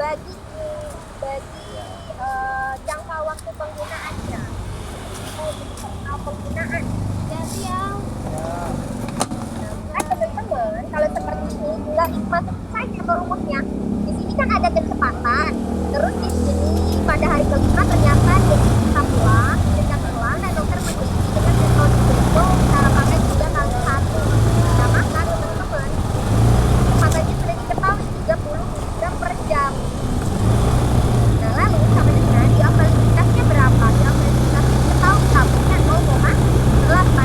bagi bagi jangka waktu penggunaannya. Penggunaan. Jadi yang teman-teman, kalau seperti ini tinggal dimasukin saja ke rumusnya. Di sini kan ada kecepatan. Terus di sini pada hari kelima ternyata dia bisa pulang dan dokter meneliti dengan metode Beto cara pakai 3 kali 1. Nah maka teman-teman kecepatannya sudah diketahui 30 mg per jam. Nah lalu sama dengan diafragmentasinya berapa? Diafragmentasi diketahui tabungnya 0,8.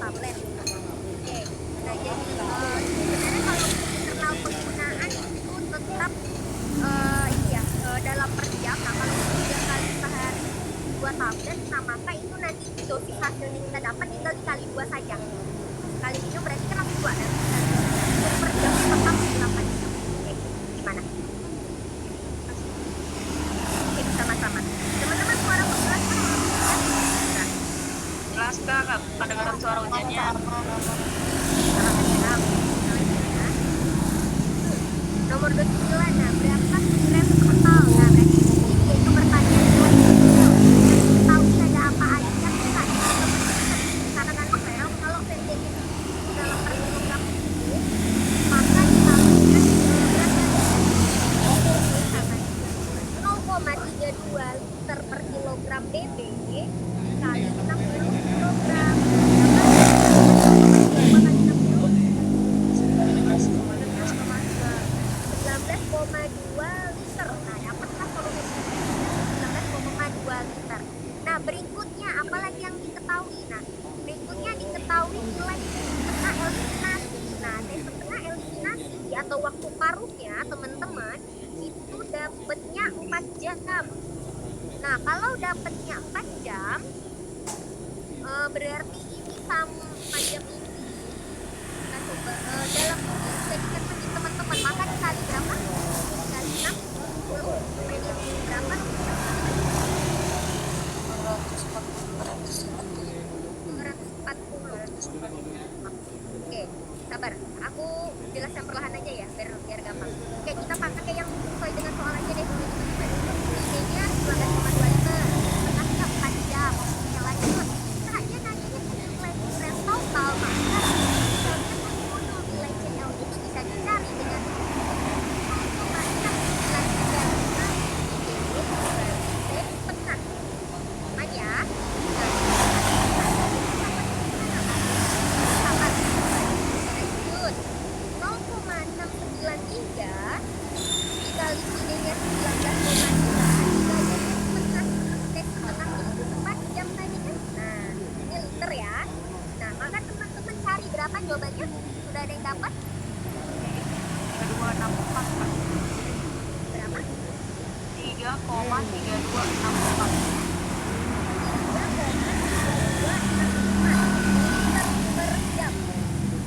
Tablet. Oke. Nah, jadi sebenarnya kalau internal waktu paruhnya teman-teman itu dapatnya 4 jam. Nah, kalau dapatnya 4 jam, berarti ini sama jam ini. Kita coba dalam jadikan menit teman-teman. Maka dikali berapa? Dikali 60 menit. Berapa? 240. Oke, sabar. Aku jelaskan perlahan aja ya, biar gampang. Oke, kita pakai yang sesuai dengan soal aja deh. Nilainya 12,25. Tengahnya 4 jam. Oke, lanjut. Nah, dia nanyanya nilai rent total, maka misalnya nilai CL itu bisa dicari dengan jawabannya sudah ada yang dapat? 3264 Berapa? 3,3264 per jam.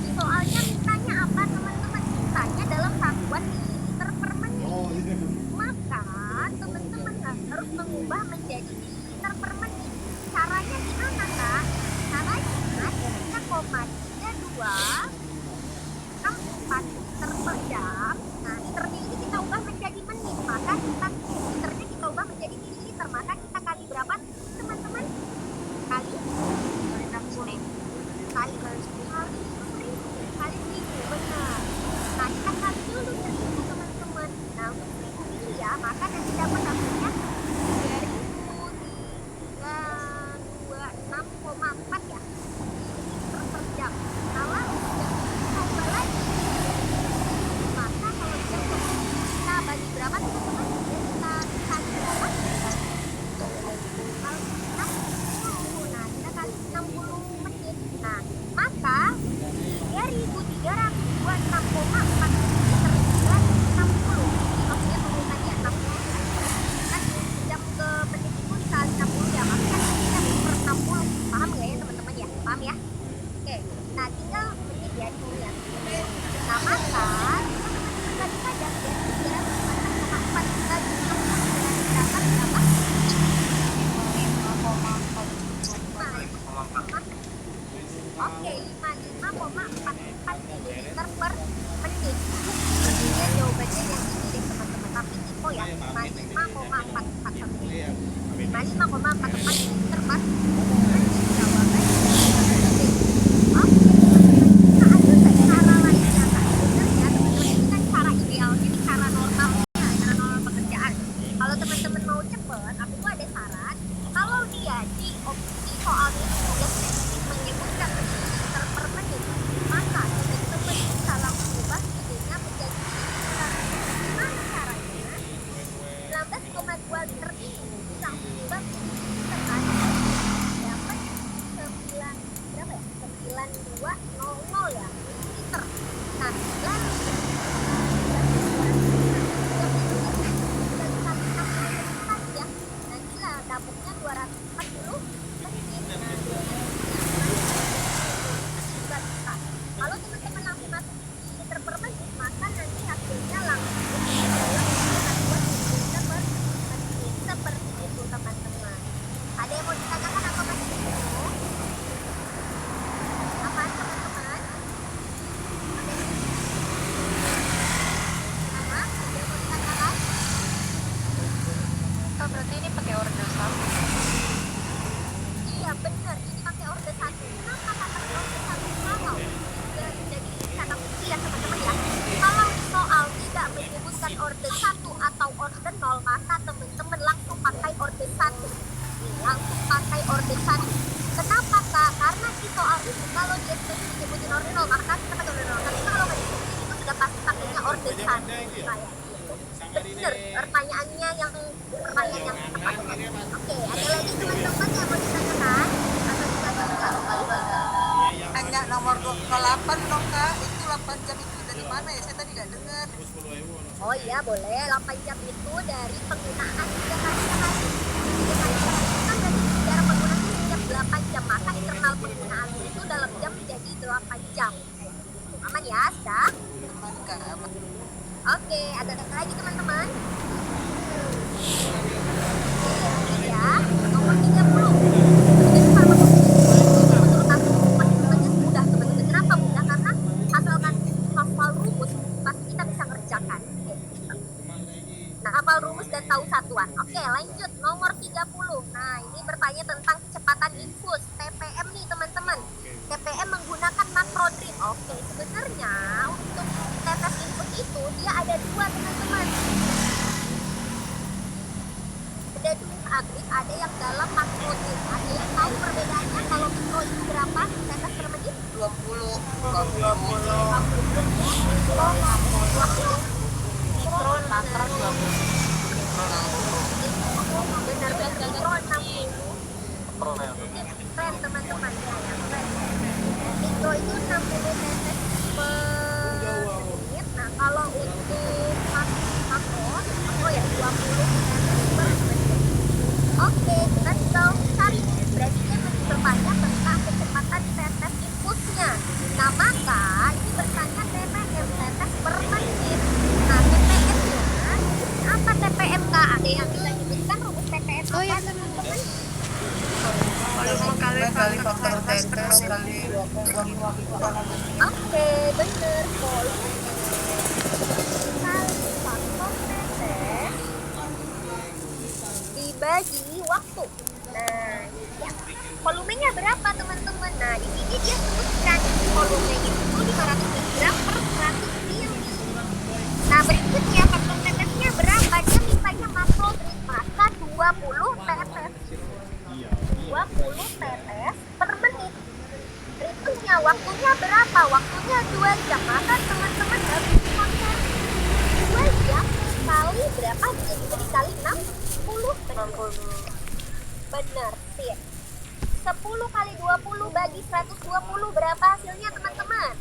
Di soalnya mintanya apa teman-teman? Mintanya dalam satuan mililiter per menit. Maka teman-teman harus mengubah menjadi mililiter per menit. Caranya gimana kak? Caranya 3,32 liter per jam. Nah, liternya ini kita ubah menjadi menit. Maka liternya kita ubah menjadi mililiter. Maka kita kali berapa teman-teman? Kali 60. Kali 1000. Benar. Nah, kita kali dulu 1000 teman-teman. Nah, untuk 1000 mili ya. Maka nanti dapat hasilnya 3.326,4 ya. Liter per jam. Kalau kita ubah lagi, maka kalau kita bagi berapa teman-teman? Kita kali berapa? Kalau 60. Nah, kita kali 60 menit. Nah, maka 3.326,4 liter 60. Maksudnya pengurutannya 60. Kan jam ke menit itu dikali 60 ya. Maksudnya kita per 60. Paham nggak ya teman-teman ya? Paham ya? Oke. Nah, tinggal menit ya dilihat. Nah, maka tadi saja ya 326,4 dikali 60 berapa? Oke, 55,44 mililiter per menit. Sepertinya jawabannya yang ini deh teman-teman. Tapi info ya, 55,44 mililiter. 55,44 mililiter per menit. Jawabannya. Oke, nah ada nggak cara lainnya kak? Sebenarnya teman-teman ini kan cara idealnya, cara normalnya, cara normal pekerjaan. Kalau teman-teman mau cepet, aku tuh ada saran. Kalau dia di opsi soalnya itu sudah spesifik menyebutkan mililiter per menit, maka teman-teman bisa langsung ubah idenya menjadi mililiter. Gimana caranya? 19,2 liter ini langsung ubah menjadi mililiter kan? Dapat 9 berapa ya? 9200 ya mililiter. Nah, dapatnya 240 menit. Kalau teman-teman langsung masuk liter per menit, maka nanti hasilnya langsung liter per menit. Seperti itu teman-teman. Ada yang mau ditanyakan apa masih bingung? Apa teman-teman? Apa? Ada yang mau ditanyakan? Oh, berarti ini pakai order satu. Iya benar, ini pakai order 1. Kenapa pakai order 1 mahal? Jadi kata kunci ya teman-teman ya. Kalau di soal tidak menyebutkan order 1 atau order 0, maka teman-teman langsung pakai order 1. Langsung pakai order 1. Kenapa kak? Karena di soal itu kalau dia spesifik nyebutin order 0, maka kita pakai order 0. Tapi kalau nggak disebutin itu sudah pasti pakainya order 1. Kayak gitu. Bener, pertanyaannya yang tepat. Oke, ada lagi teman-teman yang mau ditanyakan? Atau Hanya nomor 28 dong kak, itu 8 jam itu dari mana ya? Saya tadi Nggak dengar. Oh iya boleh, 8 jam itu dari penggunaan 3 kali sehari. 3 kali sehari itu kan berarti secara penggunaannya setiap 8 jam. Maka internal penggunaan itu dalam jam menjadi 8 jam. Aman ya, sudah? Aman Kak, aman. Oke, ada lagi teman-teman? Oke, ya. Nomor 30. Jadi sama menurut aku perhitungannya mudah teman-teman. Kenapa mudah? Karena asalkan hafal rumus pasti kita bisa ngerjakan. Nah, hafal rumus dan tahu satuan. Oke, lanjut. Nomor 30. Nah, ini bertanya tentang kecepatan infus. TPM nih teman-teman. TPM menggunakan makrodrip. Oke, sebenarnya untuk tetes infus itu dia ada dua teman-teman. Ada dua grip, ada yang dalam makrodrip. Ada yang tahu perbedaannya kalau mikro itu berapa tetes per menit? 20. Mikro Makro 20. benar mikro 60. Keren teman-teman ya, keren. Mikro itu 60 tetes per menit. Nah kalau untuk makro ya 20 tetes per menit. Oke, kita tinggal cari. Berarti dia bertanya tentang kecepatan tetes infusnya. Nah maka ini bertanya TPM tetes per menit. Nah TPM-nya apa TPM Kak? Ada yang bisa nyebutkan rumus TPM apa teman-teman? Kali faktor tetes kali 20. Oke, bener. Volume kali faktor tetes dibagi waktu. Nah, ya. Volumenya berapa teman-teman? Nah, di sini dia sebutkan volumenya itu 500 mg per 100 ml. Nah, berikutnya faktor tetesnya berapa? Dia mintanya makrodrip, maka 20 tetes. 20 tetes per menit. Hitungnya waktunya berapa? Waktunya 2 jam. Maka teman-teman harus konversi 2 jam kali berapa? Jadi dikali 60 menit. Benar, sip. 10 kali 20 bagi 120 berapa hasilnya teman-teman?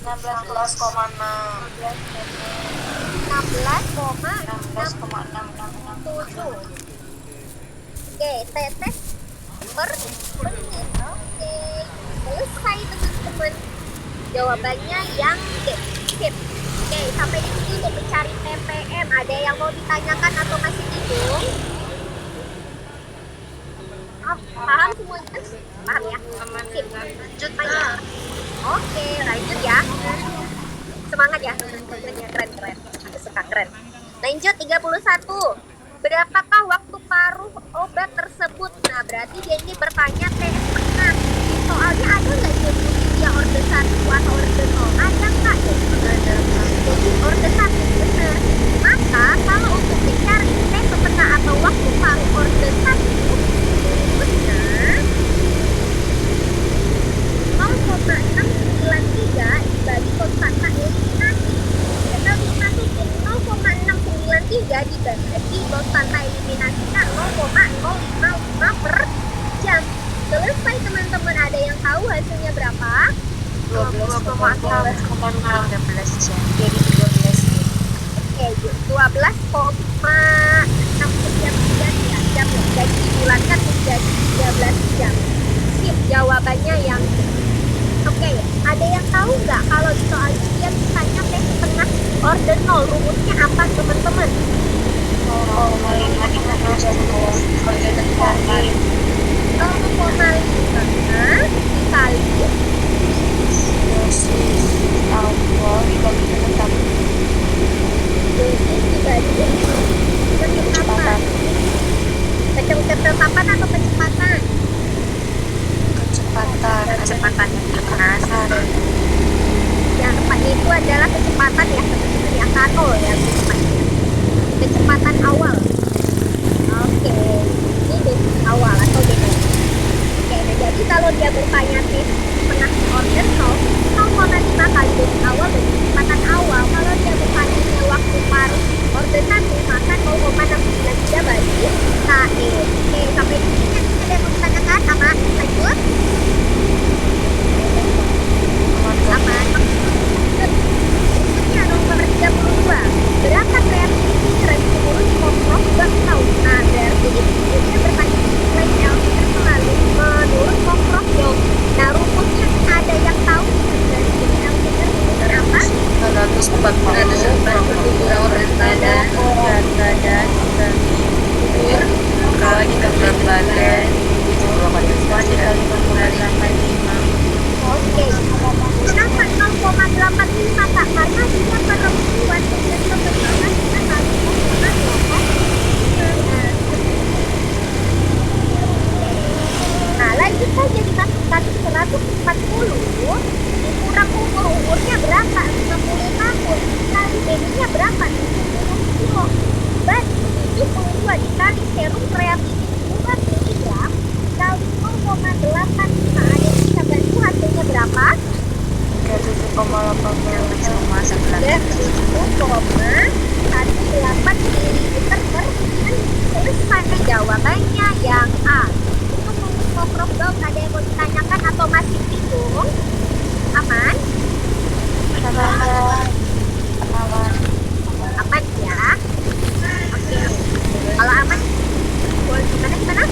16,667. Oke, tetes per menit. Oke, selesai teman-teman. Jawabannya yang D. Sip. Oke, sampai di sini untuk mencari TPM. Ada yang mau ditanyakan atau masih bingung? Paham semuanya? Paham ya? Sip. Lanjut aja. Oke, lanjut ya. Semangat ya teman-teman. Keren. Aku suka keren. Lanjut 31. Berapakah waktu paruh obat tersebut? Nah, berarti dia ini bertanya TS tengah. Di soalnya ada nggak jadi dia orde 1 atau orde 0? Ada nggak? Jadi orde 1 benar. Maka kalau untuk mencari T setengah atau waktu paruh orde 1, benar 0,693 dibagi konstanta eliminasi. Ya, kalau dimasukin 0,693 dibagi konstanta eliminasinya 0,055 per jam. Selesai teman-teman. Ada yang tahu hasilnya berapa? 12,6 jam. Jadi 12. Oke, 12,693 jam ya. Jadi dibulatkan menjadi 13 jam. Sip, jawabannya yang oke, ada yang tahu nggak kalau di soal ujian ditanya T setengah orde 0, rumusnya apa teman-teman? 0,5 dikali dosis dibagi kecepatan. Ketetapan atau kecepatan? Kecepatan yang digunakan. Yang dapat semua 11 dan 1,18 ml per kan selesai jawabannya yang A. Untuk Prof Dok, ada yang mau ditanyakan atau masih bingung? Aman? Aman ya? Oke. Kalau aman, boleh gimana?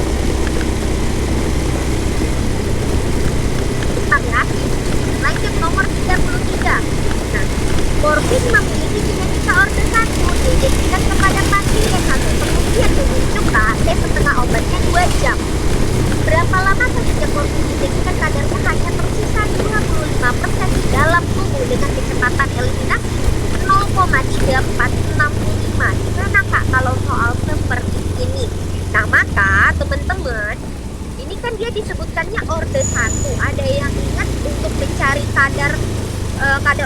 Cepat ya. Lanjut nomor 33. Nah, morfin memiliki kinetika orde 1 diinjeksikan kepada pasien kemudian menunjukkan setengah obatnya 2 jam. Berapa lama sejak morfin diinjeksikan kadarnya hanya tersisa 25% di dalam tubuh dengan kecepatan eliminasi 0,3465. Gimana Kak kalau soal seperti ini? Nah, maka teman-teman, ini kan dia disebutkannya orde 1. Ada yang ingat untuk mencari kadar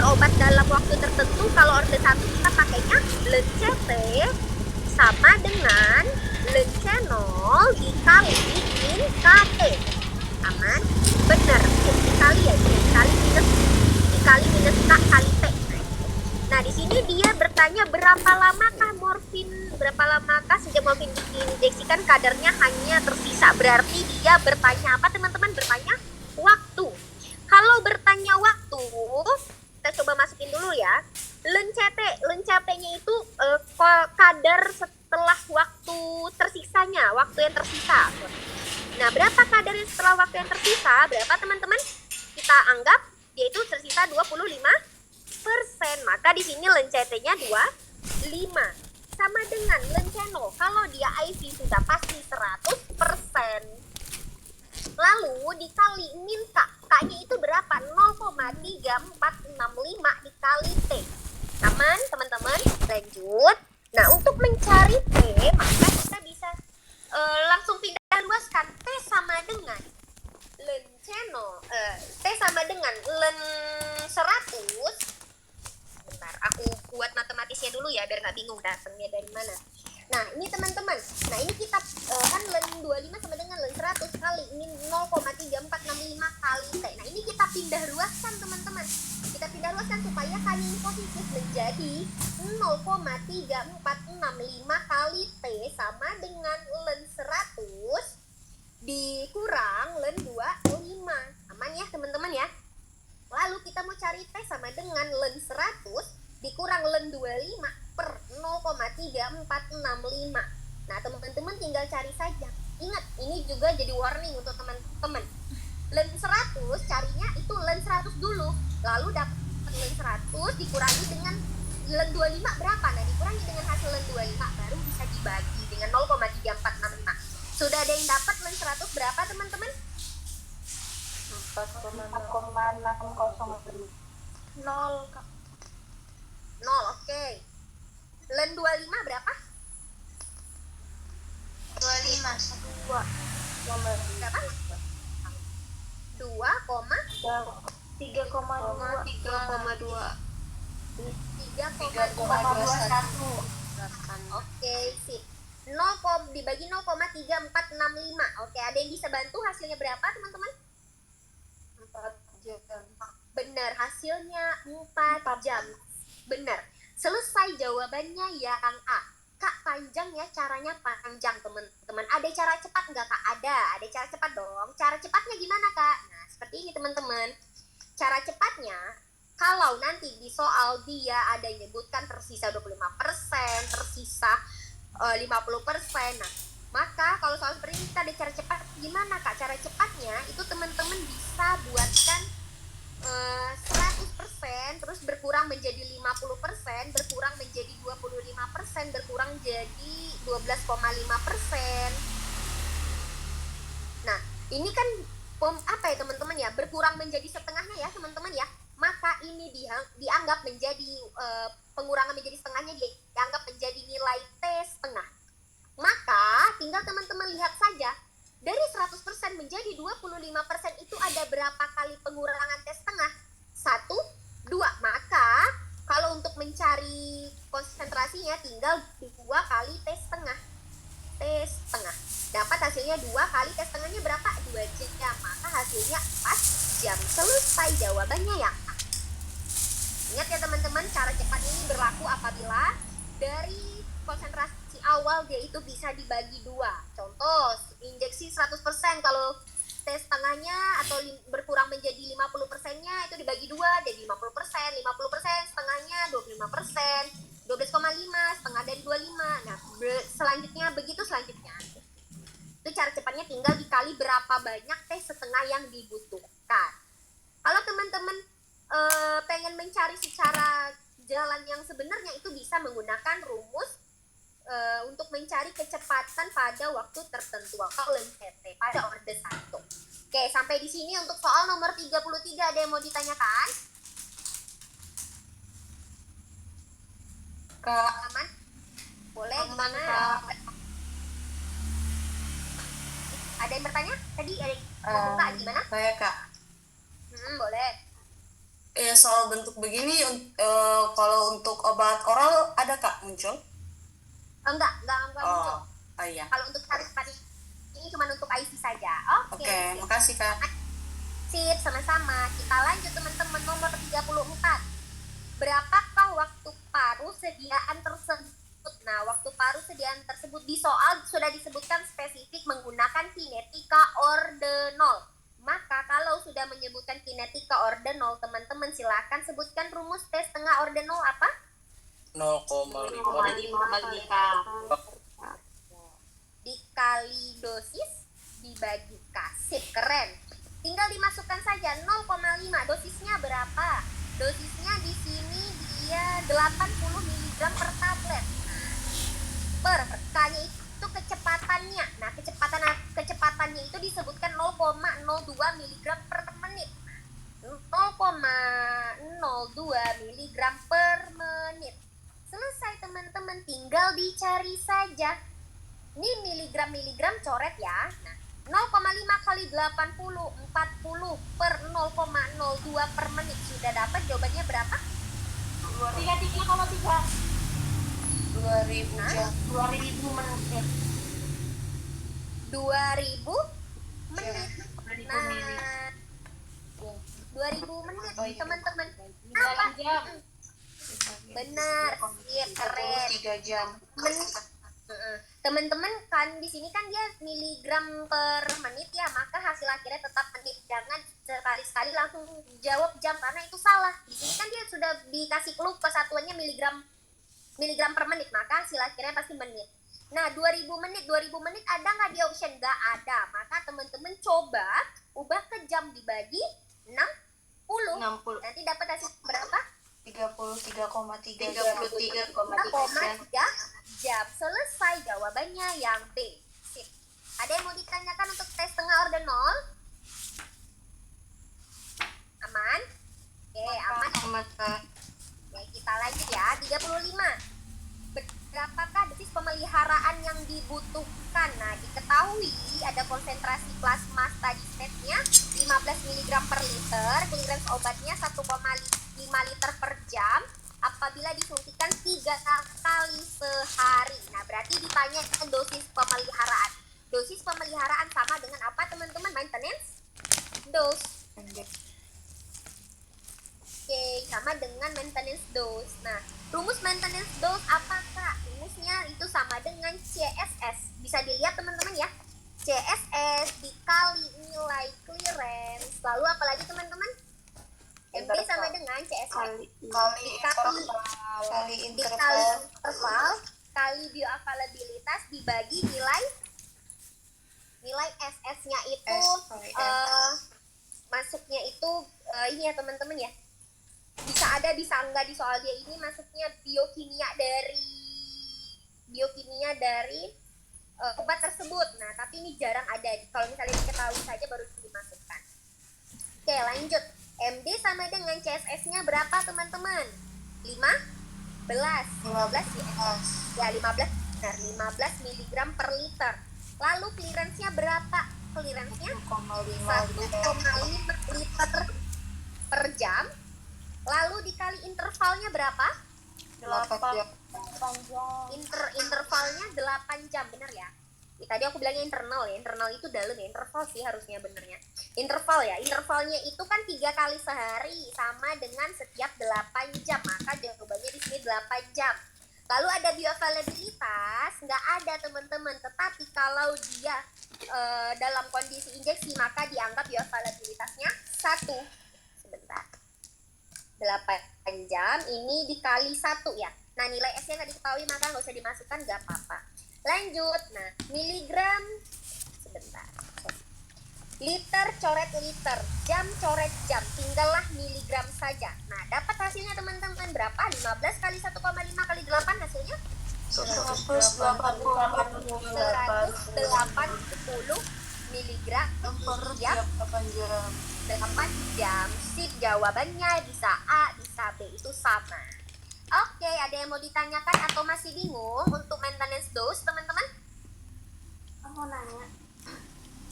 obat dalam waktu tertentu, kalau orde 1 kita pakainya ln CT sama dengan ln C0 dikali min KT. Aman? Benar. Dikali ya, dikali minus K kali T. Nah, di sini dia bertanya berapa lamakah sejak morfin diinjeksikan kadarnya hanya tersisa. Berarti dia bertanya apa teman-teman? Bertanya waktu. Kalau bertanya waktu, kita coba masukin dulu ya. Ln CT-nya itu kadar setelah waktu tersisanya, waktu yang tersisa. Nah, berapa kadar setelah waktu yang tersisa? Berapa teman-teman? Kita anggap yaitu tersisa 25%. Maka di sini ln CT-nya 25. Sama dengan ln C0. Kalau dia IV sudah pasti 100%. Lalu dikali min K. K-nya itu berapa? 0,3465 dikali T. Aman teman-teman? Lanjut. Nah, untuk mencari T, maka kita bisa langsung pindah luaskan. T sama dengan ln C0. T sama dengan ln 100. Bentar, aku buat matematisnya dulu ya biar nggak bingung datangnya dari mana. Nah, ini teman-teman. Nah, ini kita kan ln 25 sama dengan ln 100 kali ini 0,3465 kali T. Nah, ini kita pindah luaskan teman-teman. Kita pindah luaskan supaya K-nya ini positif menjadi 0,3465 kali T sama dengan ln 100 dikurang ln 25. Aman ya teman-teman ya? Lalu kita mau cari T sama dengan ln 100 dikurang ln 25 per 0,3465. Nah, teman-teman tinggal cari saja. Ingat, ini juga jadi warning untuk teman-teman. Ln 100 carinya itu ln 100 dulu. Lalu dapat ln 100 dikurangi dengan ln 25 berapa? Nah, dikurangi dengan hasil ln 25 baru bisa dibagi dengan 0,3465. Sudah ada yang dapat ln 100 berapa, teman-teman? 4,600. 0, oke. Ln 25 berapa? 25. Berapa? 3,21. Oke, sip. 0, dibagi 0,3465. Oke, ada yang bisa bantu hasilnya berapa, teman-teman? 4 jam. Benar, hasilnya 4 jam. Benar. Selesai jawabannya yang A. Kak, panjang ya, caranya panjang teman-teman. Ada cara cepat nggak Kak? Ada cara cepat dong. Cara cepatnya gimana Kak? Nah, seperti ini teman-teman. Cara cepatnya, kalau nanti di soal dia ada yang menyebutkan tersisa 25%, tersisa 50%. Nah, maka kalau soal seperti ini kita ada cara cepat. Gimana Kak? Cara cepatnya itu teman-teman bisa buatkan 100%, terus berkurang menjadi 50%, berkurang menjadi 25%, berkurang jadi 12,5%. Nah, ini kan apa ya teman-teman ya, berkurang menjadi setengahnya ya teman-teman ya. Maka ini dianggap menjadi pengurangan menjadi setengahnya dianggap menjadi nilai T setengah. Maka tinggal teman-teman lihat saja, dari 100% menjadi 25% itu ada berapa kali pengurangan T setengah? 1, 2. Maka kalau untuk mencari konsentrasinya tinggal 2 kali T setengah. T setengah. Dapat hasilnya 2 kali T setengahnya berapa? 2 jam. Maka hasilnya 4 jam. Selesai jawabannya ya. Ingat ya teman-teman, cara cepat ini berlaku apabila dari konsentrasi awal dia itu bisa dibagi 2. Contoh, injeksi 100%, kalau tes setengahnya atau berkurang menjadi 50%-nya itu dibagi 2, jadi 50%, 50% setengahnya 25%, 12,5 setengah dari 25. Nah, selanjutnya begitu selanjutnya. Itu cara cepatnya, tinggal dikali berapa banyak tes setengah yang dibutuhkan. Kalau teman-teman pengen mencari secara jalan yang sebenarnya, itu bisa menggunakan rumus untuk mencari kecepatan pada waktu tertentu atau LMCT pada orde 1. Oke, sampai di sini untuk soal nomor 33. Ada yang mau ditanyakan? Kak, Aman? Boleh, aman, gimana? Kak. Ada yang bertanya? Tadi ada yang ngomong, Kak, gimana? Saya Kak. Boleh. Soal bentuk begini, kalau untuk obat oral ada Kak muncul? Enggak muncul. Oh iya. Kalau untuk cara cepat ini cuma untuk IC saja. Oke, makasih Kak. Sip, sama-sama. Kita lanjut teman-teman, nomor 34. Berapakah waktu paruh sediaan tersebut? Nah, waktu paruh sediaan tersebut di soal sudah disebutkan spesifik menggunakan kinetika orde 0. Maka kalau sudah menyebutkan kinetika orde 0, teman-teman silakan sebutkan rumus T setengah orde 0 apa? 0,5 dikali dosis dibagi K. Sip, keren. Tinggal dimasukkan saja 0,5. Dosisnya berapa? Dosisnya di sini dia 80 mg per tablet. Per K-nya itu kecepatannya. Nah, kecepatannya itu disebutkan 0,02 mg per menit. 0,02 mg per menit. Selesai teman-teman, tinggal dicari saja. Ini miligram coret ya. Nah, 0,5 kali 80, 40 per 0,02 per menit. Sudah dapat jawabannya berapa? 33,3. 2000 jam. 2000 menit. 2000 menit. Nah, 2000 menit teman-teman. Apa? Benar, iya, keren. 3 jam. Teman-teman kan di sini kan dia miligram per menit ya, maka hasil akhirnya tetap menit. Jangan sekali-sekali langsung jawab jam karena itu salah. Di sini kan dia sudah dikasih clue kesatuannya miligram per menit, maka hasil akhirnya pasti menit. Nah, 2000 menit ada nggak di option? Nggak ada. Maka teman-teman coba ubah ke jam dibagi 60. Nanti dapat hasil berapa? 33,3 jam. Selesai jawabannya yang B. Sip. Ada yang mau ditanyakan untuk tes setengah orde 0? Aman? Oke, aman. Oke, kita lanjut ya. 35. Berapakah dosis pemeliharaan yang dibutuhkan? Nah, diketahui ada konsentrasi plasma steady state-nya 15 mg per liter, clearance obatnya 1,5 liter per jam apabila disuntikan 3 kali sehari. Nah, berarti ditanya dosis pemeliharaan. Dosis pemeliharaan sama dengan apa teman-teman? Maintenance dose. Oke, sama dengan maintenance dose. Nah, rumus maintenance dose apa Kak? Rumusnya itu sama dengan CSS. Bisa dilihat teman-teman ya. CSS dikali nilai clearance. Lalu apa lagi teman-teman? MD sama dengan CSS kali interval kali bioavailabilitas dibagi nilai SS-nya itu masuknya itu ini ya teman-teman ya. Bisa ada bisa enggak di soal dia ini masuknya biokimia dari obat tersebut. Nah, tapi ini jarang ada. Kalau misalnya diketahui saja baru dimasukkan. Oke, lanjut. MD sama dengan CSS-nya berapa teman-teman? 15 ya 15. Nah, 15 mg per liter. Lalu clearance-nya berapa? Clearance-nya 1,5 liter per jam. Lalu dikali intervalnya berapa? 8 jam. Intervalnya 8 jam, benar ya? Tadi aku bilangnya internal ya, internal itu dalam ya, interval sih harusnya benernya. Interval ya, intervalnya itu kan 3 kali sehari sama dengan setiap 8 jam, maka jawabannya di sini 8 jam. Lalu ada bioavailabilitas, nggak ada teman-teman, tetapi kalau dia dalam kondisi injeksi maka dianggap bioavailabilitasnya 1. Sebentar. 8 jam ini dikali 1 ya. Nah, nilai S-nya nggak diketahui maka nggak usah dimasukkan, nggak apa-apa. Lanjut, nah miligram, sebentar. Liter coret liter, jam coret jam, tinggallah miligram saja. Nah, dapat hasilnya teman-teman berapa? 15 kali 1,5 kali 8 hasilnya? 180 miligram per tiap 8 jam. 8 jam. Sip, jawabannya bisa A, bisa B, itu sama. Oke, ada yang mau ditanyakan atau masih bingung untuk maintenance dose, teman-teman? Aku mau nanya.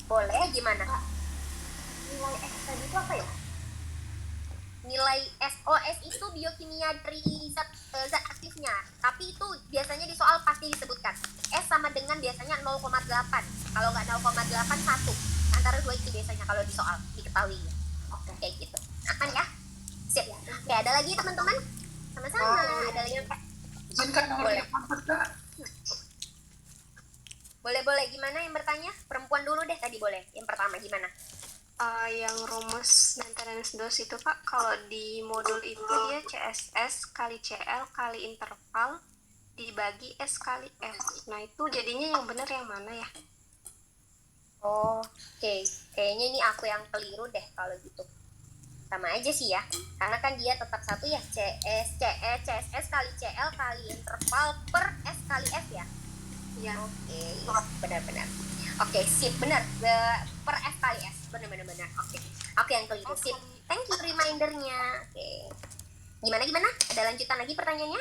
Boleh, gimana? Nilai X tadi itu apa ya? Nilai SOS itu biokimia dari zat aktifnya. Tapi itu biasanya di soal pasti disebutkan. S sama dengan biasanya 0,8. Kalau nggak 0,8, 1. Antara 2 itu biasanya kalau di soal, diketahui. Oke, kayak gitu. Akan ya? Sip. Oke, ada lagi teman-teman? Sama-sama. Ada lagi. Izinkan nomor Boleh. 8, Kak. Boleh. Gimana yang bertanya? Perempuan dulu deh tadi boleh. Yang pertama gimana? Yang rumus maintenance dose itu Pak, kalau di modul itu dia CSS kali CL kali interval dibagi S kali F. Nah itu jadinya yang benar yang mana ya? Oh, oke. Kayaknya ini aku yang keliru deh kalau gitu. Sama aja sih ya. Karena kan dia tetap satu ya. CSS kali CL kali interval per S kali F ya. Ya. Oke, benar-benar. Oke, sip, benar. Per F kali S. Benar. Oke, yang keliru. Sip. Thank you remindernya. Oke. Gimana? Ada lanjutan lagi pertanyaannya?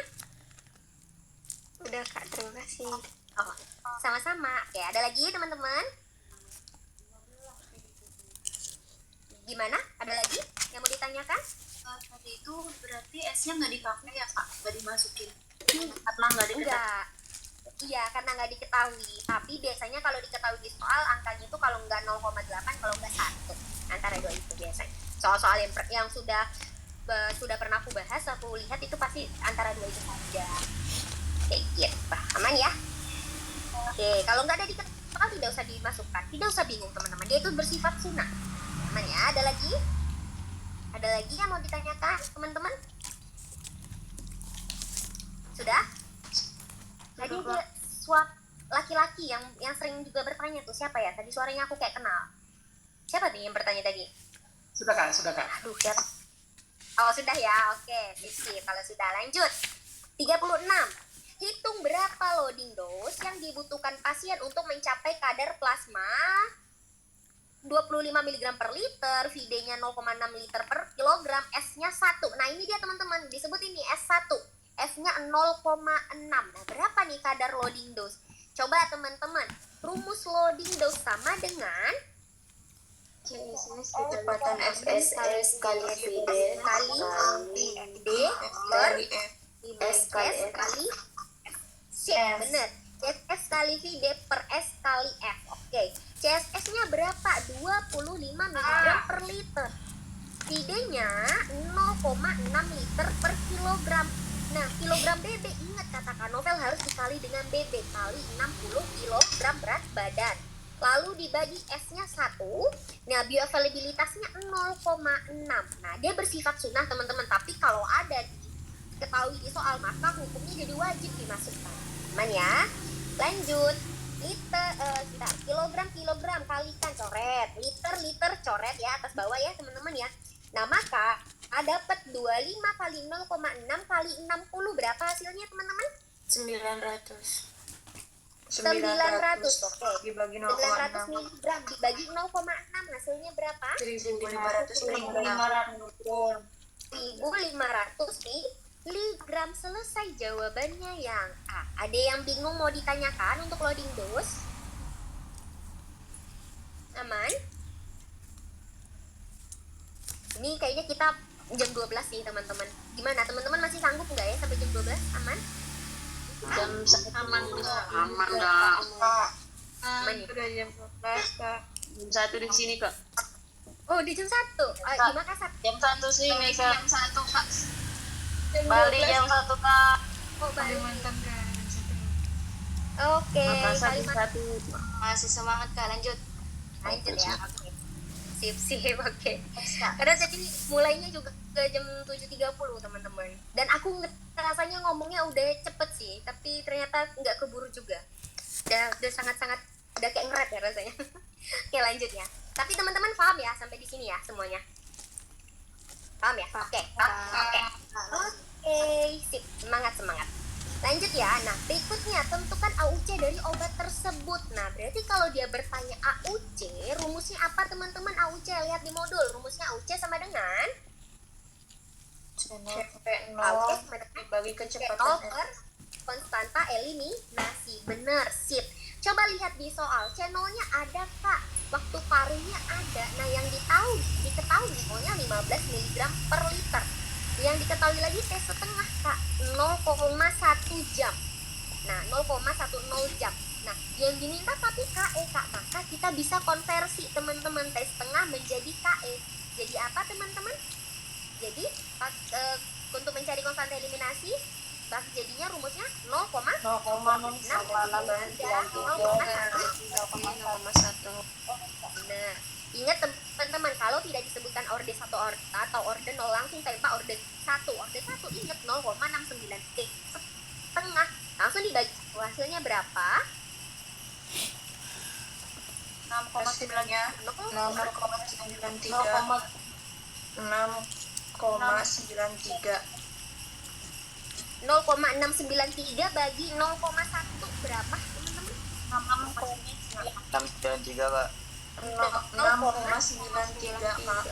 Udah Kak, terima kasih. Oh, sama-sama. Oke, ada lagi teman-teman? Gimana? Ada lagi yang mau ditanyakan? Tadi itu berarti S-nya nggak dipakai ya Kak? Nggak dimasukin? Karena nggak diketahui. Enggak. Iya, karena nggak diketahui. Tapi biasanya kalau diketahui di soal, angkanya itu kalau nggak 0,8, kalau nggak 1. Antara 2 itu biasanya. Soal-soal yang sudah pernah aku bahas, aku lihat itu pasti antara 2 itu saja. Oke, gitu. Aman ya? Oke, kalau nggak ada diketahui, tidak usah dimasukkan. Tidak usah bingung, teman-teman. Dia itu bersifat sunnah. Aman ya? Ada lagi? Ada lagi yang mau ditanyakan, teman-teman? Sudah? Tadi dia laki-laki yang sering juga bertanya tuh, siapa ya? Tadi suaranya aku kayak kenal. Siapa nih yang bertanya tadi? Sudah, Kak. Aduh, siapa? Oh, sudah ya. Oke, sip. Kalau sudah, lanjut. 36. Hitung berapa loading dose yang dibutuhkan pasien untuk mencapai kadar plasma 25 mg per liter, VD-nya 0,6 liter per kilogram, S-nya 1. Nah, ini dia teman-teman, disebut ini S1. F-nya 0,6. Nah, berapa nih kadar loading dose? Coba teman-teman, rumus loading dose sama dengan Kecepatan SSS kali VD kali D per S kali C. Bener. CSS kali VD per S kali F. Oke. CSS-nya berapa? 25 mg per liter. VD-nya 0,6 liter per kilogram. Nah, kilogram BB, ingat kata Kak Novel harus dikali dengan BB kali 60 kg berat badan. Lalu dibagi S-nya 1. Nah, bioavailabilitasnya 0,6. Nah, dia bersifat sunnah teman-teman. Tapi kalau ada diketahui di soal, maka hukumnya jadi wajib dimasukkan. Aman ya? Lanjut. Kilogram kalikan coret. Liter coret ya, atas bawah ya teman-teman ya. Nah, maka dapat 25 kali 0,6 kali 60. Berapa hasilnya teman-teman? 900. 900. Oke. Dibagi 900 0,6. mg dibagi 0,6 hasilnya berapa? 1.550. 1.500 miligram. Selesai jawabannya yang A. Ada yang bingung mau ditanyakan untuk loading dose? Aman? Ini kayaknya kita jam 12 sih teman-teman. Gimana teman-teman, masih sanggup nggak ya sampai jam 12? Aman? Jam Aman. Aman, Kak. Udah jam 12 kak. Jam 1 di sini kak. Oh, di jam 1. Di Makassar. Jam 1 sini kak. Jam 1 kak. Jam Bali 12. jam 1 kak. Oh, Bali. Kalimantan kak. Jam 1. Oke, Makassar jam Kalimantan. 1. Masih semangat kak, lanjut. Lanjut ya. Oke. Sip, oke. Karena tadi mulainya juga ke jam 7.30 teman-teman. Dan aku rasanya ngomongnya udah cepet sih, tapi ternyata nggak keburu juga. Udah sangat-sangat udah kayak ngerap ya rasanya. Oke, lanjut ya. Tapi teman-teman paham ya sampai di sini ya semuanya? Paham ya? Oke. Oke, sip. Semangat. Lanjut ya. Nah, berikutnya tentukan AUC dari obat tersebut. Nah, berarti kalau dia bertanya AUC, rumusnya apa teman-teman? AUC lihat di modul. Rumusnya AUC sama dengan CP0 AUC sama dengan dibagi C0 kecepatan per konstanta eliminasi. Benar, sip. Coba lihat di soal. C0-nya ada, Kak. Waktu parunya ada. Nah, yang diketahui pokoknya 15 mg per liter. Yang diketahui lagi T setengah, Kak, 0,1 jam. Nah, 0,10 jam. Nah, yang diminta tapi KE, Kak. Maka kita bisa konversi teman-teman T setengah menjadi KE. Jadi apa teman-teman? Jadi untuk mencari konstanta eliminasi, jadinya rumusnya 0,993 Nah, ingat teman-teman, kalau tidak disebutkan orde 1 atau orde 0 langsung tembak orde 1. Orde 1 ingat 0,69 T setengah. Langsung dibagi hasilnya berapa? 6,9 ya. 6,93 0,693 bagi 0,1 berapa teman-teman? 693 kak. 6,93 Kak.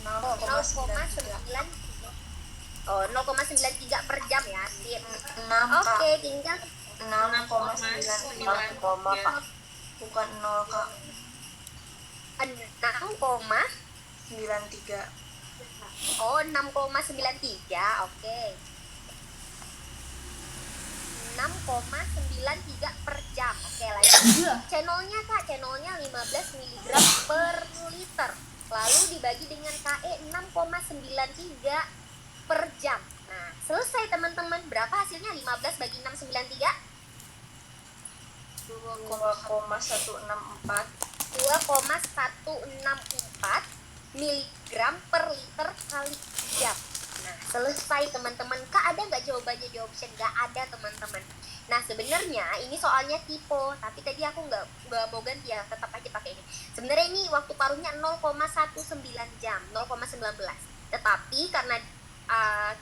0,93. Oh, 0,93 per jam ya. Sip. 6 Kak. Oke, tinggal 6,9 koma Kak. Bukan 0 Kak. 6,93. 93. Oh, 6,93. Oke. 6,93 per jam. Oke, lanjut. Channelnya Kak, channelnya 15 mg per liter. Lalu dibagi dengan KE 6,93 per jam. Nah, selesai teman-teman. Berapa hasilnya? 15 bagi 6,93? 2,164 2,164 miligram per liter kali jam. Nah, selesai teman-teman. Kak, ada nggak jawabannya di option? Nggak ada teman-teman. Nah, sebenarnya ini soalnya tipe, tapi tadi aku nggak mau ganti ya, tetap aja pakai ini. Sebenarnya ini waktu paruhnya 0,19 jam, 0,19. Tetapi karena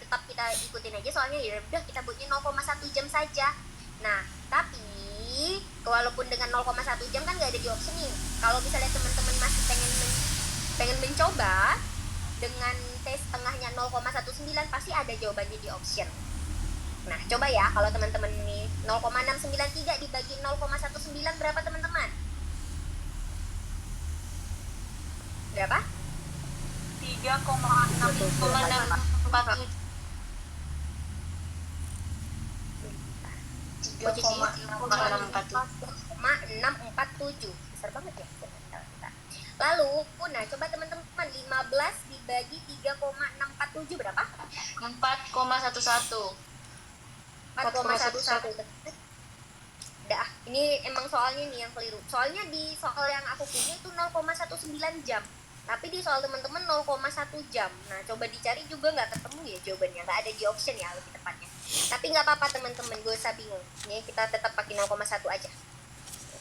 tetap kita ikutin aja soalnya, ya udah kita buatnya 0,1 jam saja. Nah, tapi walaupun dengan 0,1 jam kan nggak ada di option nih. Kalau misalnya teman-teman masih pengen mencoba dengan T setengahnya 0,19, pasti ada jawabannya di option. Nah, coba ya, kalau teman-teman ini 0,693 dibagi 0,19 berapa teman-teman? Berapa? 3,647. 3,647 besar banget ya. Lalu, nah coba teman-teman 15 dibagi 3,647 berapa? 4,11. 4,11. Dah, ini emang soalnya nih yang keliru. Soalnya di soal yang aku punya itu 0,19 jam. Tapi di soal teman-teman 0,1 jam. Nah, coba dicari juga nggak ketemu ya jawabannya. Nggak ada di option ya lebih tepatnya. Tapi nggak apa-apa teman-teman, gue usah bingung. Ini kita tetap pakai 0,1 aja.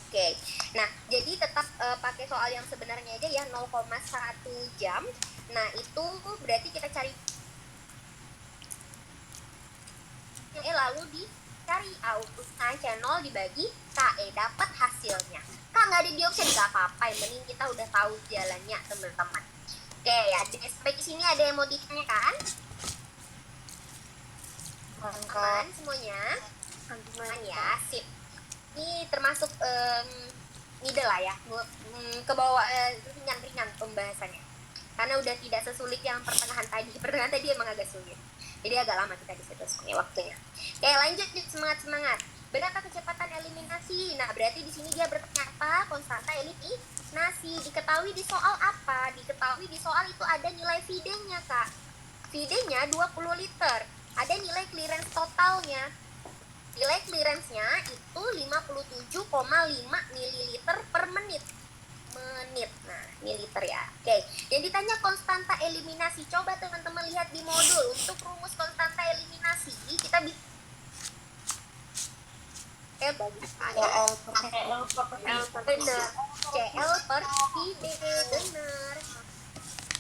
Oke. Nah, jadi tetap pakai soal yang sebenarnya aja ya, 0,1 jam. Nah, itu berarti kita cari lalu dicari outputnya channel dibagi KE, dapat hasilnya. Kak, nggak ada di option, nggak apa-apa, yang penting kita udah tahu jalannya teman-teman. Oke ya, sampai di sini ada yang mau ditanyakan? Aman semuanya? Aman ya, sip. Ini termasuk middle lah ya, ke bawah ringan-ringan pembahasannya. Karena udah tidak sesulit yang pertengahan tadi. Pertengahan tadi emang agak sulit. Jadi agak lama kita di situ sebenarnya waktunya. Oke, lanjut, semangat-semangat. Benarkah kecepatan eliminasi? Nah, berarti di sini dia berkata konstanta eliminasi. Diketahui di soal apa? Diketahui di soal itu ada nilai feedingnya, Kak. Feedingnya 20 liter. Ada nilai clearance totalnya. Nilai clearance-nya itu 57,5 ml per menit. Nah, mililiter ya. Oke, yang ditanya konstanta eliminasi. Coba teman-teman lihat di modul. Untuk rumus konstanta eliminasi, kita bisa bagi bener. CL per VD, bener.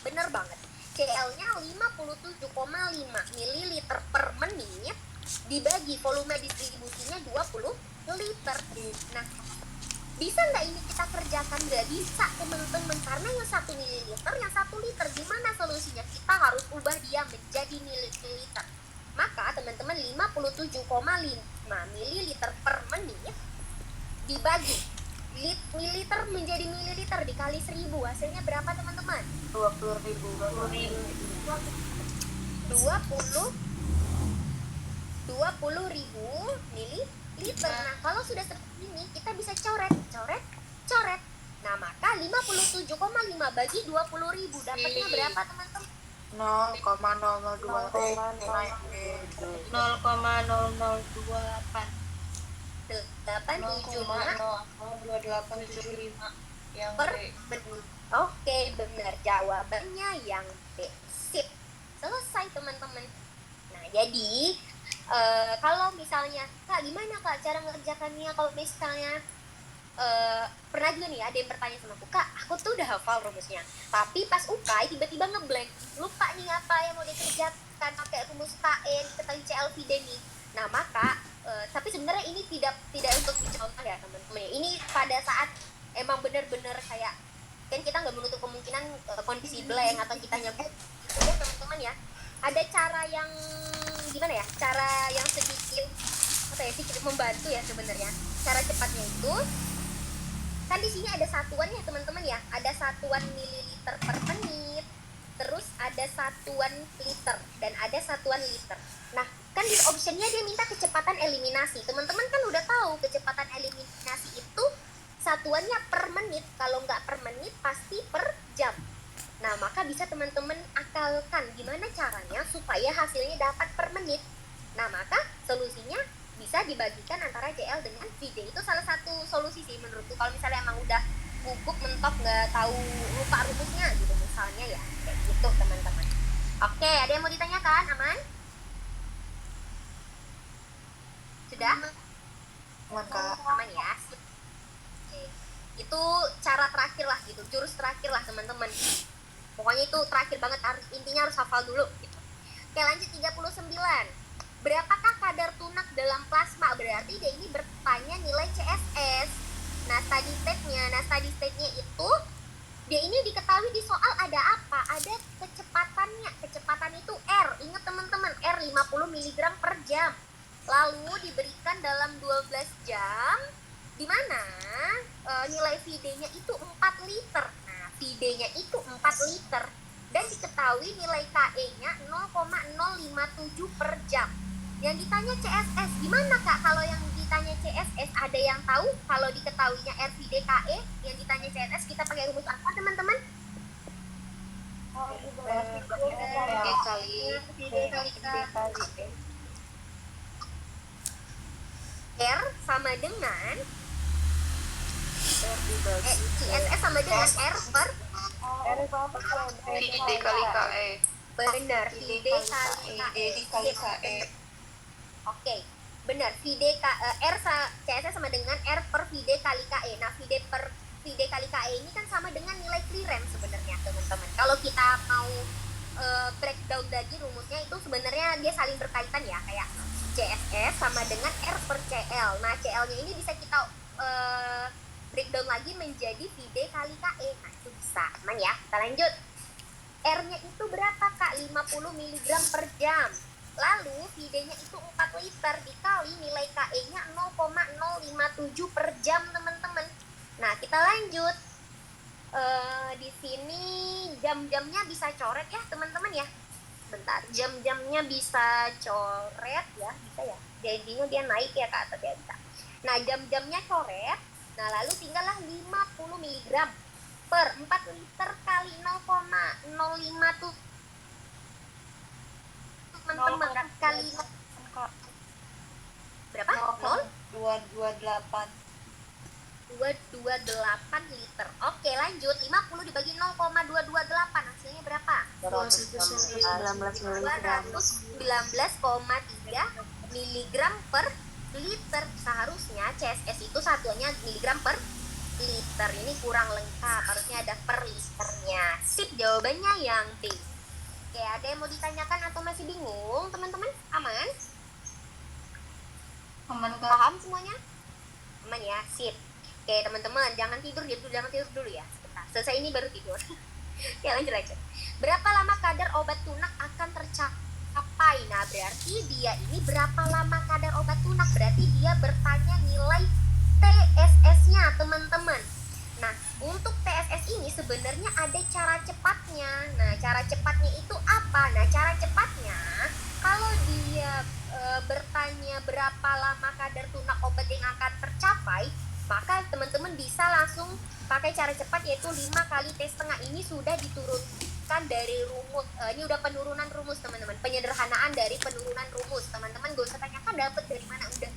Bener banget. CL-nya 57,5 ml per menit dibagi volume distribusinya 20 liter. Nah, bisa nggak ini kita kerjakan? Nggak bisa, teman-teman, karena yang 1 mililiter, yang 1 liter. Gimana solusinya? Kita harus ubah dia menjadi mililiter. Maka teman-teman 57,5 mililiter per menit dibagi mililiter menjadi mililiter dikali 1000, hasilnya berapa teman-teman? 20.000 mililiter. Nah, kalau sudah seperti ini kita bisa coret. Nah, maka 57,5 bagi 20.000 dapatnya berapa teman-teman? 0,0028 875 yang per B. menit. Oke, benar, jawabannya yang B. Sip. Selesai teman-teman. Nah, jadi kalau misalnya, Kak, gimana Kak cara ngerjakannya kalau misalnya pernah juga nih ada yang bertanya sama aku, Kak, aku tuh udah hafal rumusnya, tapi pas UKAI tiba-tiba ngeblank, lupa nih apa yang mau dikerjakan pakai rumus KE, diketahui CLVD nih. Nah, maka tapi sebenarnya ini tidak untuk dicontoh ya teman-teman. Ini pada saat emang benar-benar kayak kan kita nggak menutup kemungkinan kondisi blank atau kita nyebut gitu ya teman-teman ya. Ada cara yang gimana ya? Cara yang sedikit sedikit membantu ya sebenarnya. Cara cepatnya itu kan di sini ada satuannya teman-teman ya. Ada satuan mililiter per menit, terus ada satuan liter dan ada satuan liter. Nah, kan di optionnya dia minta kecepatan eliminasi. Teman-teman kan udah tahu kecepatan eliminasi itu satuannya per menit. Kalau nggak per menit pasti per jam. Nah, maka bisa teman-teman akalkan gimana caranya supaya hasilnya dapat per menit. Nah, maka solusinya bisa dibagikan antara CL dengan VD. Itu salah satu solusi sih menurutku. Kalau misalnya emang udah gugup, mentok, nggak tahu, lupa rumusnya gitu misalnya ya. Kayak gitu teman-teman. Oke, ada yang mau ditanyakan? Aman? Sudah? Aman ya? Oke. Itu cara terakhir lah gitu, jurus terakhir lah teman-teman. Pokoknya itu terakhir banget, intinya harus hafal dulu gitu. Oke, lanjut 39. Berapakah kadar tunak dalam plasma? Berarti dia ini bertanya nilai CSS. Nah, steady state-nya itu dia ini diketahui di soal ada apa? Ada kecepatannya. Kecepatan itu R. Ingat teman-teman, R 50 mg per jam. Lalu diberikan dalam 12 jam, di mana nilai VD-nya itu 4 liter. Nah, VD-nya itu 4 liter. Dan diketahui nilai KE-nya 0,057 per jam. Yang ditanya CSS, gimana Kak kalau yang ditanya CSS? Ada yang tahu kalau diketahuinya RVD KE, yang ditanya CSS kita pakai rumus apa teman-teman? R sama dengan CSS sama dengan R per VD kali KE. benar, VD kali KE. Oke, benar, R CSS sama dengan R per VD kali KE. Nah, VD kali KE ini kan sama dengan nilai clearance sebenarnya teman-teman. Kalau kita mau breakdown lagi rumusnya itu sebenarnya dia saling berkaitan ya, kayak CSS sama dengan R per CL. Nah, CL-nya ini bisa kita breakdown lagi menjadi VD kali KE. Nah, itu bisa. Aman ya? Kita lanjut. R-nya itu berapa, Kak? 50 mg per jam. Lalu VD-nya itu 4 liter dikali nilai KE-nya 0,057 per jam, teman-teman. Nah, kita lanjut. Di sini jam-jamnya bisa coret ya, teman-teman ya. bentar, jam-jamnya bisa coret ya, bisa ya, jadinya dia naik ya Kak, atau dia bisa. Nah, jam-jamnya coret, nah lalu tinggallah 50 mg per 4 liter kali 0,05 tuh teman-teman, kali berapa? 228. 228 liter. Oke, lanjut. 50 dibagi 0,228 hasilnya berapa? 219,3 miligram per liter. Seharusnya CSS itu satuannya miligram per liter. Ini kurang lengkap, harusnya ada per liternya. Sip, jawabannya yang B. Oke, ada yang mau ditanyakan atau masih bingung teman-teman? Aman? Aman Kak. Paham semuanya? Aman ya, sip. Oke teman-teman, jangan tidur dulu ya. Sebentar. Selesai ini baru tidur. Ya lanjut aja. Berapa lama kadar obat tunak akan tercapai? Nah berarti dia ini berapa lama kadar obat tunak? Berarti dia bertanya nilai TSS-nya teman-teman. Nah untuk TSS ini sebenarnya ada cara cepatnya. Nah cara cepatnya itu apa? Nah cara cepatnya kalau dia bertanya berapa lama kadar tunak obat yang akan tercapai, maka teman-teman bisa langsung pakai cara cepat, yaitu 5 kali T setengah. Ini sudah diturunkan dari rumus, ini udah penurunan rumus teman-teman, penyederhanaan dari penurunan rumus. Teman-teman gak usah tanyakan dapat dari mana, udah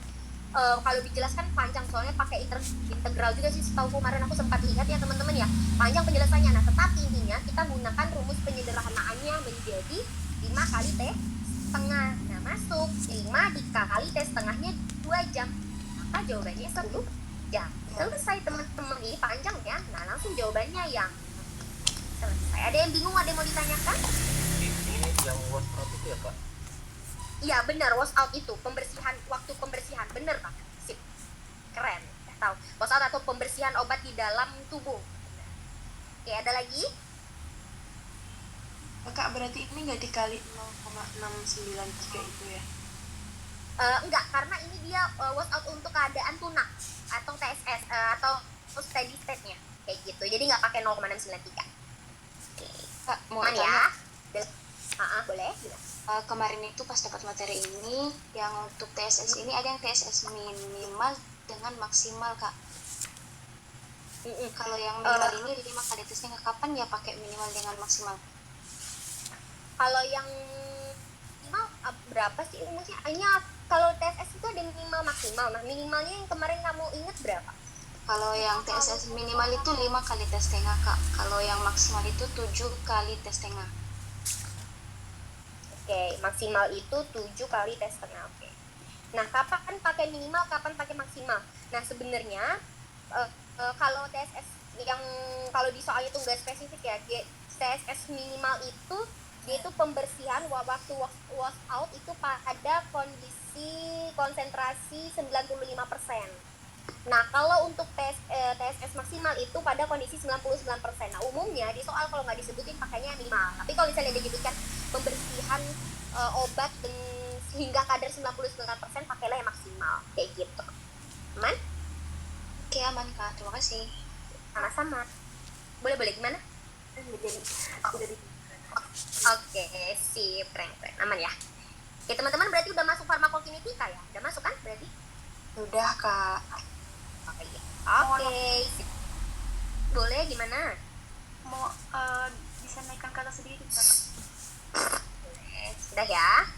kalau dijelaskan panjang, soalnya pakai integral juga sih, setahu kemarin aku sempat lihat ya teman-teman ya, panjang penjelasannya. Nah tetapi intinya kita gunakan rumus penyederhanaannya menjadi 5 kali T setengah. Nah masuk 5 dikali T setengahnya 2 jam, maka jawabannya 10 jam. Selesai teman-teman, ini panjang ya. Nah langsung jawabannya yang selesai. Ada yang bingung, ada yang mau ditanyakan? Ini yang wash out itu ya Kak? Iya benar, wash out itu pembersihan, waktu pembersihan, bener Pak. Sip, keren. Udah tahu wash out atau pembersihan obat di dalam tubuh. Benar. Oke, ada lagi? Kak, berarti ini nggak dikali 0,693 itu ya? Enggak, karena ini dia wash out untuk keadaan tunak atau TSS atau steady state-nya kayak gitu. Jadi nggak pakai 0,693. Oke. Kak, mau Aman tanya. ya? Boleh. Kemarin itu pas dapat materi ini, yang untuk TSS ini ada yang TSS minimal dengan maksimal Kak. Kalau yang minimal ini 5 kali tesnya kapan ya pakai minimal dengan maksimal? Kalau yang minimal berapa sih rumusnya? Hanya kalau TSS itu ada minimal maksimal. Nah minimalnya yang kemarin kamu ingat berapa? Kalau yang TSS minimal itu 5 kali tes setengah Kak. Kalau yang maksimal itu 7 kali tes setengah. Oke, maksimal itu 7 kali tes setengah. Oke. Nah kapan pakai minimal, kapan pakai maksimal? Nah sebenarnya kalau TSS yang kalau di soal itu nggak spesifik ya, TSS minimal itu dia itu pembersihan waktu wash out itu pada kondisi konsentrasi 95%. Nah kalau untuk TSS maksimal itu pada kondisi 99%. Nah umumnya di soal kalau nggak disebutin pakainya minimal, tapi kalau misalnya disebutkan pembersihan obat hingga kadar 99% pakailah yang maksimal kayak gitu. Aman? Oke, aman Kak, terima kasih. Sama-sama. Boleh gimana? Oke, sip, keren. Aman ya? Oke teman-teman, berarti udah masuk farmakokinetika ya? Udah masuk kan berarti? Udah Kak. Oke, sip. Boleh gimana? Mau bisa naikkan kata sedikit Kak? Boleh. Sudah ya?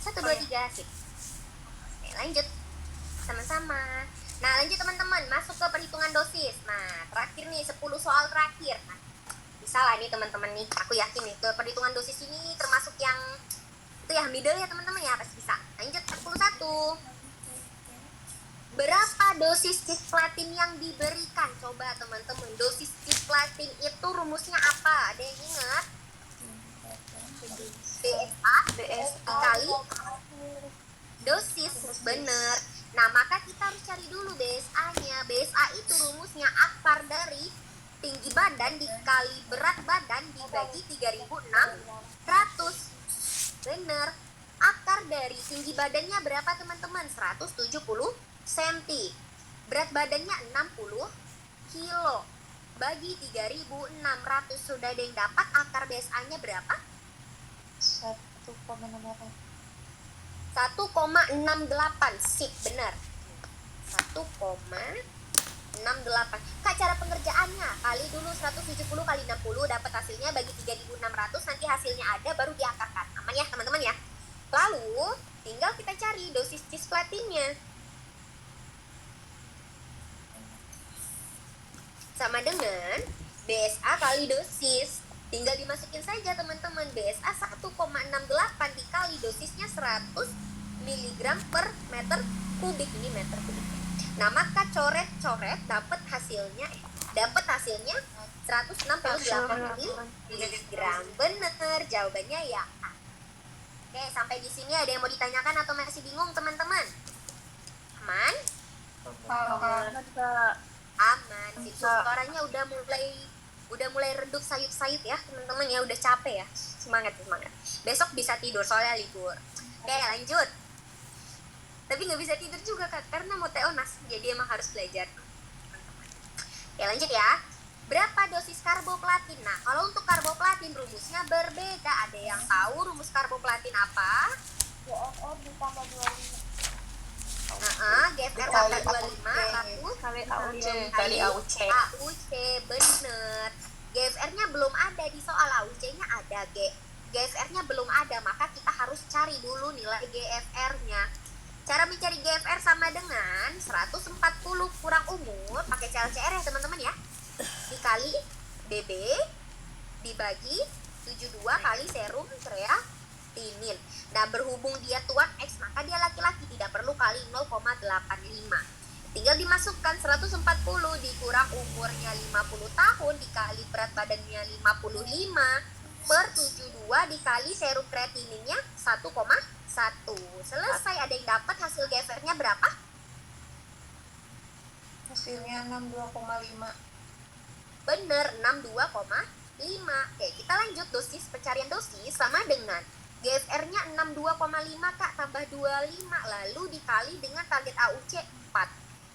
1, 2, 3, sip. Oke, lanjut. Sama-sama. Nah, lanjut teman-teman, masuk ke perhitungan dosis. Nah, terakhir nih, 10 soal terakhir. Nah, bisa lah nih teman-teman nih, aku yakin nih, ke perhitungan dosis ini termasuk yang itu ya, middle ya teman-teman ya, pasti bisa. Lanjut, 41. Berapa dosis cisplatin yang diberikan? Coba teman-teman, dosis cisplatin itu rumusnya apa? Ada yang ingat? BSA kali dosis, bener. Nah maka kita harus cari dulu BSA-nya. BSA itu rumusnya akar dari tinggi badan dikali berat badan dibagi 3.600. Bener. Akar dari tinggi badannya berapa teman-teman? 170 cm. Berat badannya 60 kilo. Bagi 3.600. Sudah ada yang dapat akar BSA-nya berapa? 1,5 1,68. Sip, benar. 1,68. Kak, cara pengerjaannya kali dulu 170 kali 60 dapat hasilnya, bagi 3.600, nanti hasilnya ada baru diangkatkan. Aman ya teman-teman ya. Lalu tinggal kita cari dosis cisplatinnya. Sama dengan BSA kali dosis. Tinggal dimasukin saja teman-teman. BSA 1,68 dikali dosisnya 100 mg per meter kubik. Ini meter kubik. Nah, maka coret-coret dapat hasilnya 168 mg. Bener, jawabannya ya. Oke, sampai di sini ada yang mau ditanyakan atau masih bingung teman-teman? Aman? Aman. Sip, suaranya udah mulai redup sayup-sayup ya teman-teman ya, udah capek ya. Semangat. Besok bisa tidur soalnya libur. Oke, lanjut. Tapi nggak bisa tidur juga Kak, karena mau teonas, jadi emang harus belajar. Oke, lanjut ya. Berapa dosis karboplatin? Nah, kalau untuk karboplatin rumusnya berbeda. Ada yang tahu rumus karboplatin apa? GFR ditambah 25. GFR tambah 25 lalu kali AUC. AUC, bener. GFR-nya belum ada di soal, AUC-nya ada. GFR-nya belum ada, maka kita harus cari dulu nilai GFR-nya. Cara mencari GFR sama dengan 140 kurang umur, pakai CLCR ya teman-teman ya. Dikali BB dibagi 72 kali serum kreatinin. Nah, berhubung dia tuan X, maka dia laki-laki, tidak perlu kali 0,85. Tinggal dimasukkan 140 dikurang umurnya 50 tahun dikali berat badannya 55 per 72 dikali serum kreatininnya 1,1. Selesai. Ada yang dapat hasil GFR-nya berapa? Hasilnya 62,5. Bener, 62,5. Oke, kita lanjut dosis. Pencarian dosis sama dengan GFR-nya 62,5 Kak, tambah 25 lalu dikali dengan target AUC 4.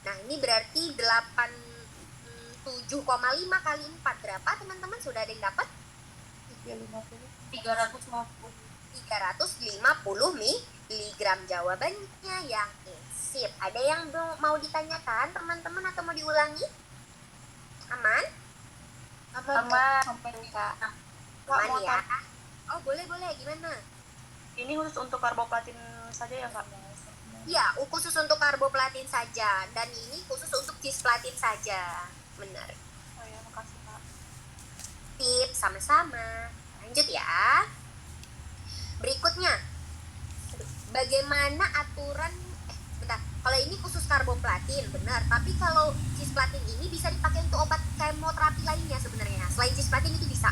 Nah, ini berarti 87,5 kali 4 berapa teman-teman? Sudah ada yang dapat? 350 miligram. Jawabannya yang sip. Ada yang mau ditanyakan teman-teman atau mau diulangi? Aman? Aman ya. Oh, boleh. Gimana? Ini khusus untuk karboplatin saja ya Kak? Ya, khusus untuk karboplatin saja. Dan ini khusus untuk cisplatin saja. Benar. Oh ya, makasih Kak. Tip, sama-sama. Lanjut ya. Berikutnya, bagaimana aturan kalau ini khusus karboplatin, benar. Tapi kalau cisplatin ini bisa dipakai untuk obat kemoterapi lainnya sebenarnya. Selain cisplatin itu bisa.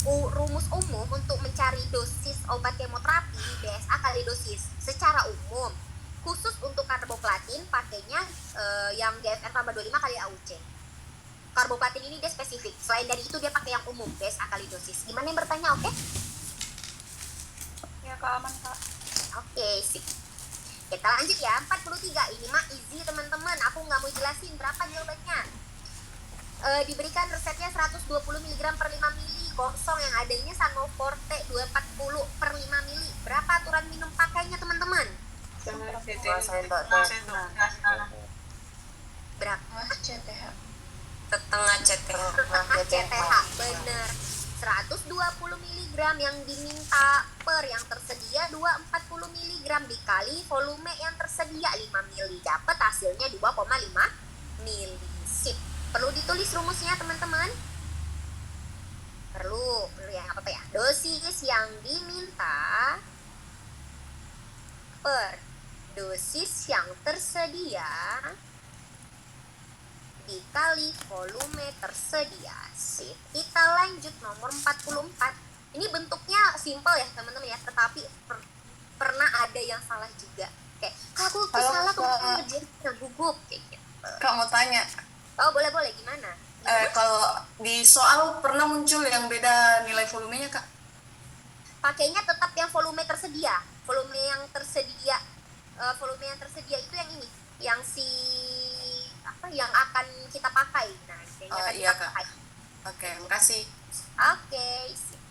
Rumus umum untuk mencari dosis obat kemoterapi BSA kali dosis secara umum. Khusus untuk karboplatin pakainya yang GFR tambah 25 kali AUC. Karboplatin ini dia spesifik. Selain dari itu dia pakai yang umum, BSA kali dosis. Gimana yang bertanya, oke? Ya Kak, aman Kak. Oke, sip. Kita lanjut ya, 43. Ini mah easy teman-teman. Aku nggak mau jelasin berapa jawabannya. Diberikan resepnya 120 mg per 5 mili kosong, yang adanya Sanoforte 240 per 5 mili. Berapa aturan minum pakainya teman-teman? Berapa? Setengah CTH, bener. 120 mg yang diminta per yang tersedia 240 mg dikali volume yang tersedia 5 mili, dapat hasilnya 2,5 mili. Sip. Perlu ditulis rumusnya teman-teman? Perlu ya, apa ya? Dosis yang diminta per dosis yang tersedia dikali volume tersedia. Sip. Kita lanjut nomor 44. Ini bentuknya simpel ya teman-teman ya, tetapi pernah ada yang salah juga. Kayak, aku salah kok ngerjain gugup kayak gitu. Kak mau tanya. Oh, boleh gimana? Kalau di soal pernah muncul yang beda nilai volumenya Kak? Pakainya tetap yang volume tersedia. Volume yang tersedia itu yang ini, yang yang akan kita pakai. Nah, yang akan iya, kita pakai. Oke, makasih. Oke, sip.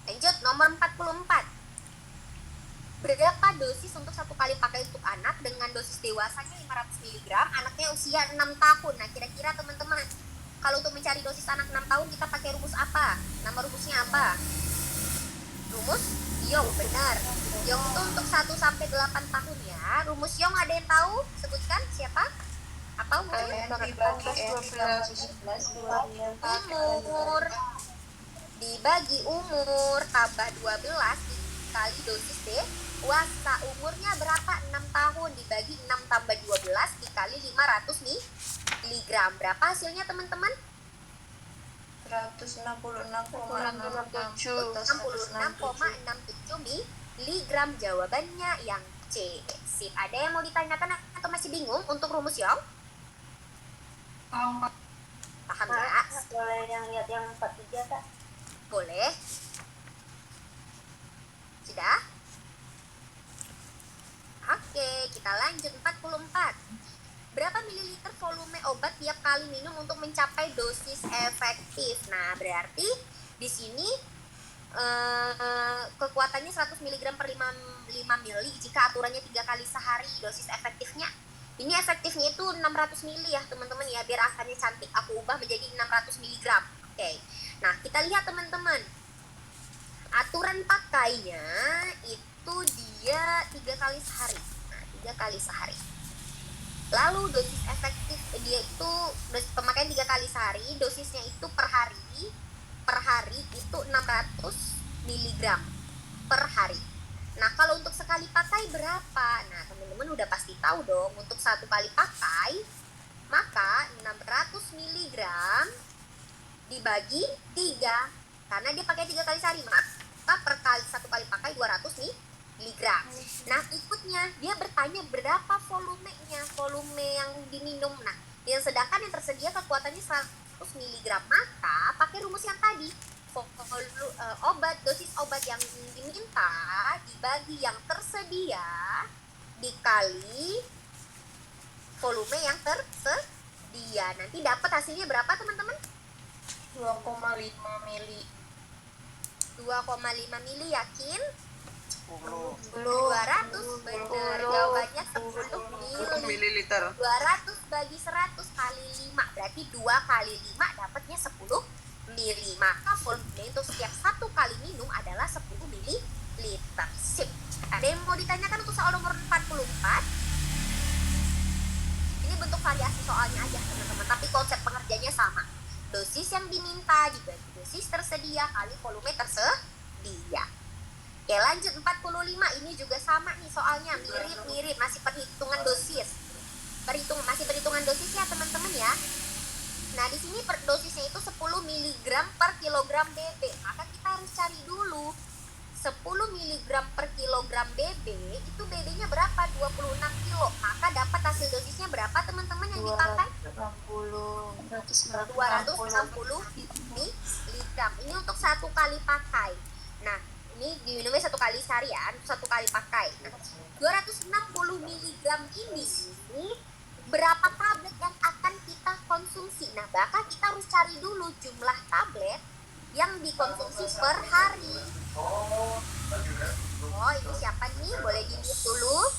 Lanjut nomor 44. berapa dosis untuk satu kali pakai untuk anak dengan dosis dewasanya 500 mg, anaknya usia 6 tahun. Nah, kira-kira teman-teman, kalau untuk mencari dosis anak 6 tahun kita pakai rumus apa? Nama rumusnya apa? Rumus Young, benar. Young itu untuk 1 sampai 8 tahun ya. Rumus Young ada yang tahu? Sebutkan siapa? Apa umurnya? Umur dibagi umur tambah 12 dikali dosis dewasa. Umurnya berapa? 6 tahun dibagi 6 tambah 12 dikali 500 mg. Berapa hasilnya teman-teman? 66,67 miligram. Jawabannya yang C. Sip. Ada yang mau ditanyakan atau masih bingung untuk rumus Young? Paham ya? Boleh yang lihat yang 43 Kak? Boleh. Sudah? Oke, kita lanjut 44. Berapa mililiter volume obat tiap kali minum untuk mencapai dosis efektif? Nah, berarti di sini kekuatannya 100 mg per 5 mili jika aturannya 3 kali sehari. Dosis efektifnya, ini efektifnya itu 600 mili ya teman-teman ya, biar angkanya cantik aku ubah menjadi 600 mg. Oke, nah kita lihat teman-teman, aturan pakainya itu dia 3 kali sehari. Nah, 3 kali sehari. Lalu dosis efektif dia itu dosis pemakaian 3 kali sehari, dosisnya itu per hari itu 600 mg per hari. Nah, kalau untuk sekali pakai berapa? Nah, teman-teman udah pasti tahu dong, untuk satu kali pakai maka 600 mg dibagi 3 karena dia pakai 3 kali sehari, maka per kali satu kali pakai 200 mg. Nah, ikutnya dia bertanya berapa volumenya, volume yang diminum. Nah, yang sedangkan yang tersedia kekuatannya 100 mg, maka pakai rumus yang tadi. Dosis obat yang diminta dibagi yang tersedia dikali volume yang tersedia. Nanti dapat hasilnya berapa teman-teman? 2,5 mili. 2,5 mili, yakin? 10 200, benar. Jawabannya 10 mililiter. 200 bagi 100 kali 5, berarti 2 kali 5 dapatnya 10 mili. Maka volume untuk setiap satu kali minum adalah 10 mililiter. Sip. Ada yang mau ditanyakan untuk soal nomor 44? Ini bentuk variasi soalnya aja teman-teman, tapi konsep pengerjaannya sama. Dosis yang diminta dibagi dosis tersedia kali volume tersedia. Oke, lanjut 45. Ini juga sama nih soalnya, mirip-mirip, masih perhitungan dosis. Masih perhitungan dosisnya teman-teman ya. Nah, di sini dosisnya itu 10 mg per kilogram BB. Maka kita harus cari dulu 10 mg per kilogram BB itu BB-nya berapa? 26 kilo. Maka dapat hasil dosisnya berapa teman-teman yang dipakai? 260 mg. Ini untuk satu kali pakai. Nah, ini diminumnya satu kali sehari ya, satu kali pakai. Nah, 260 mg ini berapa tablet yang akan kita konsumsi? Nah, bahkan kita harus cari dulu jumlah tablet yang dikonsumsi per hari. Oh, ini siapa nih? Boleh di-mute dulu.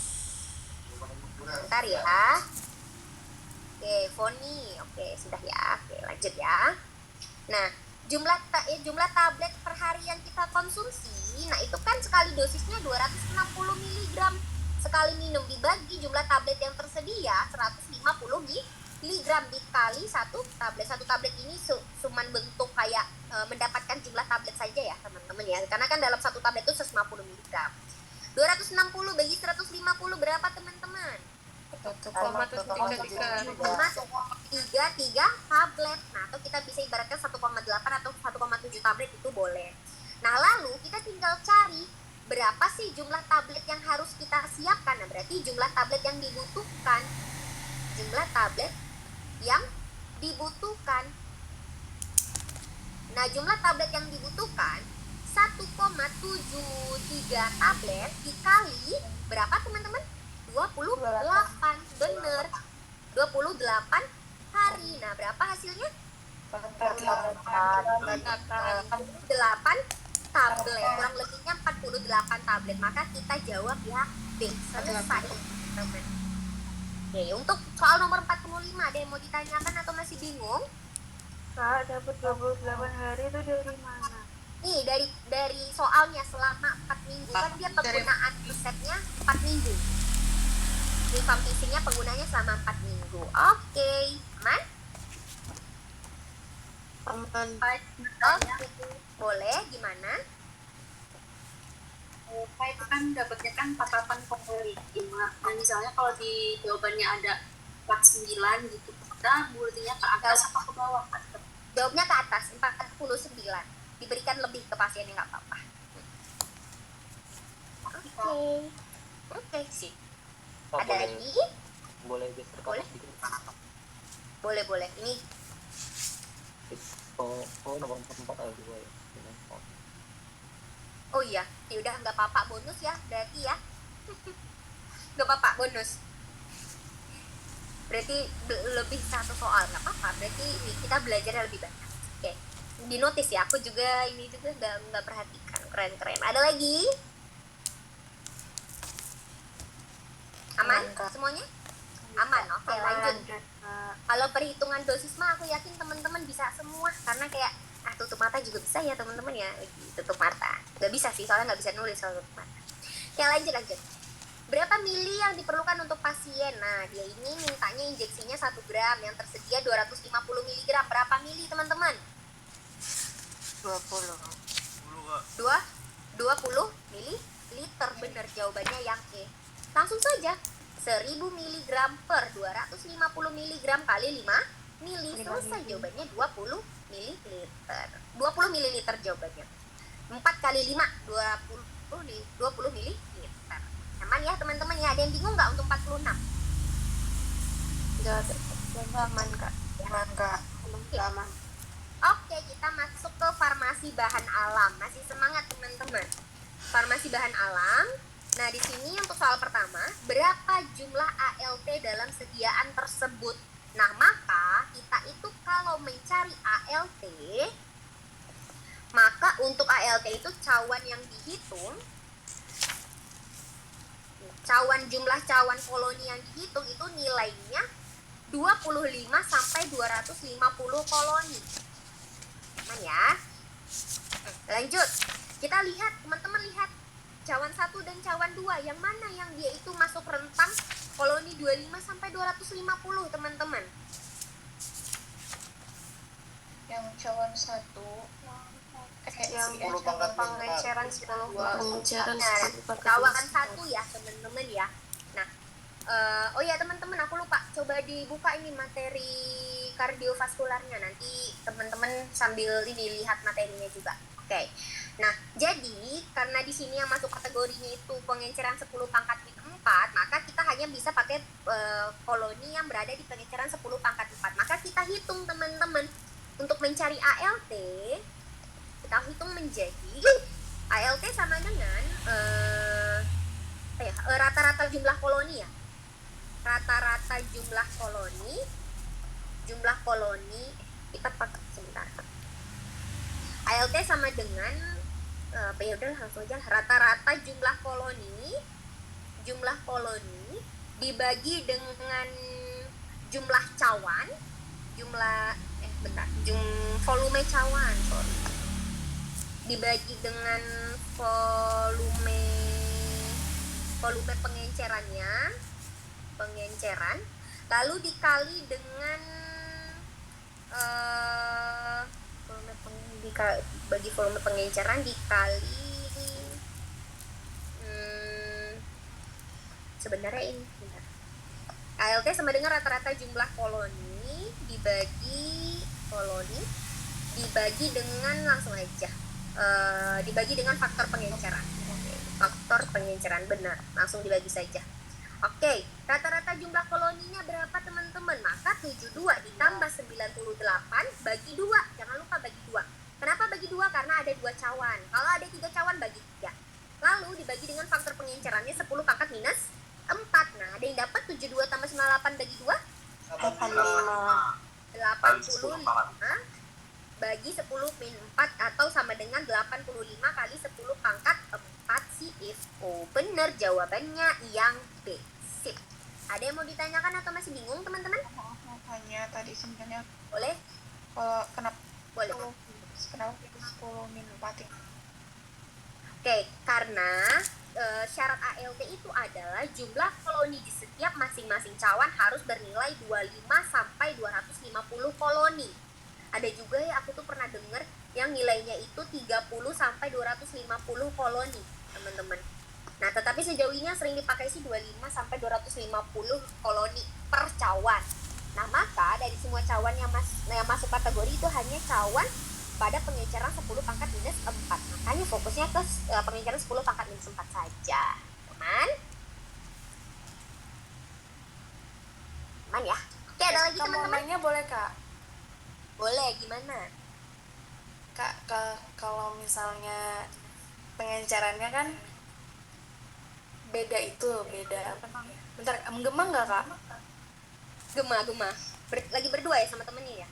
Bentar ya. Oke, Foni. Oke, sudah ya. Oke, lanjut ya. Nah, jumlah tablet per hari yang kita konsumsi, nah itu kan sekali dosisnya 260 mg. Sekali minum dibagi jumlah tablet yang tersedia 150 mg dikali satu tablet. Satu tablet ini cuman bentuk kayak mendapatkan jumlah tablet saja ya teman-teman ya, karena kan dalam satu tablet itu 150 mg. 260 bagi 150 berapa teman-teman? 1,33. 1,33 tablet. Nah, atau kita bisa ibaratkan 1,8 atau 1,7 tablet itu boleh. Nah, lalu kita tinggal cari berapa sih jumlah tablet yang harus kita siapkan. Nah, berarti jumlah tablet yang dibutuhkan. Jumlah tablet yang dibutuhkan. Nah, jumlah tablet yang dibutuhkan 1,73 tablet dikali berapa teman-teman? 28. Bener. 28 hari. Nah, berapa hasilnya? 8 tablet, kurang lebihnya 48 tablet. Maka kita jawab ya B. Selesai. Teman. Oke, untuk soal nomor 45 ada yang mau ditanyakan atau masih bingung? Kak, dapat 28 hari itu dari mana? Nih, dari soalnya selama 4 minggu kan dia penggunaan risetnya 4 minggu. Reform phishing-nya penggunanya selama 4 minggu. Oke, aman? Aman. Oke, boleh, gimana? Pak itu kan dapatnya kan 48,5. Nah misalnya kalau di jawabannya ada 49 gitu, kita bulatinya ke atas apa ke bawah? Jawabnya ke atas, 49. Diberikan lebih ke pasiennya, nggak apa-apa. Oke sih. Oh, Ada lagi? boleh geser ke Boleh. atas dikit. Boleh. Ini Nomor 44 ada 2 ya. oh iya, udah nggak apa-apa, bonus ya, berarti ya. Nggak apa-apa, bonus. Berarti lebih 1 soal, nggak apa-apa. Berarti kita belajarnya lebih banyak. Oke, di notice ya. Aku juga ini juga nggak perhatikan. Keren. Ada lagi? Aman semuanya? Aman. Oke, lanjut. Kalau perhitungan dosis mah aku yakin teman-teman bisa semua, karena kayak tutup mata juga bisa ya teman-teman ya. Tutup mata nggak bisa sih, soalnya nggak bisa nulis kalau tutup mata. Oke, lanjut. Berapa mili yang diperlukan untuk pasien? Nah, dia ini mintanya injeksinya 1 gram, yang tersedia 250 mg. Berapa mili teman-teman? 20. 20 mililiter. Bener jawabannya yang E. Langsung saja, 1000 mg per 250 mg kali 5 mili. Selesai jawabannya 20 mililiter. 20 mililiter jawabannya. 4 kali 5, 20 mililiter. Aman ya teman-teman ya? Ada yang bingung nggak untuk 46? Nggak ada. Aman, Kak. Aman. Oke, kita masuk ke farmasi bahan alam. Masih semangat teman-teman. Farmasi bahan alam. Nah, di sini untuk soal pertama, berapa jumlah ALT dalam sediaan tersebut? Nah, maka kita itu kalau mencari ALT, maka untuk ALT itu cawan yang dihitung, jumlah cawan koloni yang dihitung itu nilainya 25 sampai 250 koloni. Aman ya? Lanjut. Kita lihat, teman-teman lihat cawan 1 dan cawan 2, yang mana yang dia itu masuk rentang koloni 25 sampai 250, teman-teman? Yang cawan 1 Yang 10 pangkat pengenceran 10. Pengenceran Nah, 10. cawan 1 ya, teman-teman ya. Nah, oh ya teman-teman, aku lupa, coba dibuka ini materi kardiovaskularnya, nanti teman-teman sambil ini lihat materinya juga. Oke. Nah, jadi karena di sini yang masuk kategorinya itu pengenceran 10 pangkat 4, maka kita hanya bisa pakai koloni yang berada di pengenceran 10 pangkat 4. Maka kita hitung teman-teman, untuk mencari ALT, kita hitung menjadi ALT sama dengan rata-rata jumlah koloni ya. Rata-rata jumlah koloni kita pakai sebentar. ALT sama dengan ya udah langsung aja, rata-rata jumlah koloni dibagi dengan jumlah cawan, volume cawan, dibagi dengan volume pengenceran, lalu dikali dengan bagi volume pengenceran dikali sebenarnya ini bentar. ALT sama dengan rata-rata jumlah koloni dibagi dengan langsung aja dibagi dengan faktor pengenceran. Faktor pengenceran, benar, langsung dibagi saja. Oke, rata-rata jumlah koloninya berapa teman-teman? Maka 72 ditambah 98 bagi 2. Jangan lupa bagi 2. Kenapa bagi 2? Karena ada 2 cawan. Kalau ada 3 cawan bagi 3. Lalu dibagi dengan faktor pengencerannya 10 pangkat minus 4. Nah, ada yang dapat 72 tambah 98 bagi 2? 85. bagi 10 min 4 atau sama dengan 85 kali 10 pangkat 4 CFO. Bener jawabannya yang B. Sip. Ada yang mau ditanyakan atau masih bingung teman-teman? Makanya tadi sebenarnya Boleh? kalau kenapa Boleh. kenapa itu 10 min 4 ya? Oke, karena syarat ALT itu adalah jumlah koloni di setiap masing-masing cawan harus bernilai 25 sampai 250 koloni. Ada juga ya aku tuh pernah dengar yang nilainya itu 30 sampai 250 koloni, teman-teman. Nah, tetapi sejauh ini yang sering dipakai sih 25 sampai 250 koloni per cawan. Nah, maka dari semua cawan yang masuk kategori itu hanya cawan pada pengenceran 10 pangkat minus 4. Makanya fokusnya ke pengenceran 10 pangkat minus 4 saja. Teman? Aman ya? Oke, ada lagi Kamu teman-teman? nanya boleh kak? Boleh, gimana? Kak, kalau misalnya pengencerannya kan beda apa namanya? Bentar, menggema nggak kak? Gema. Lagi berdua ya sama temennya ya?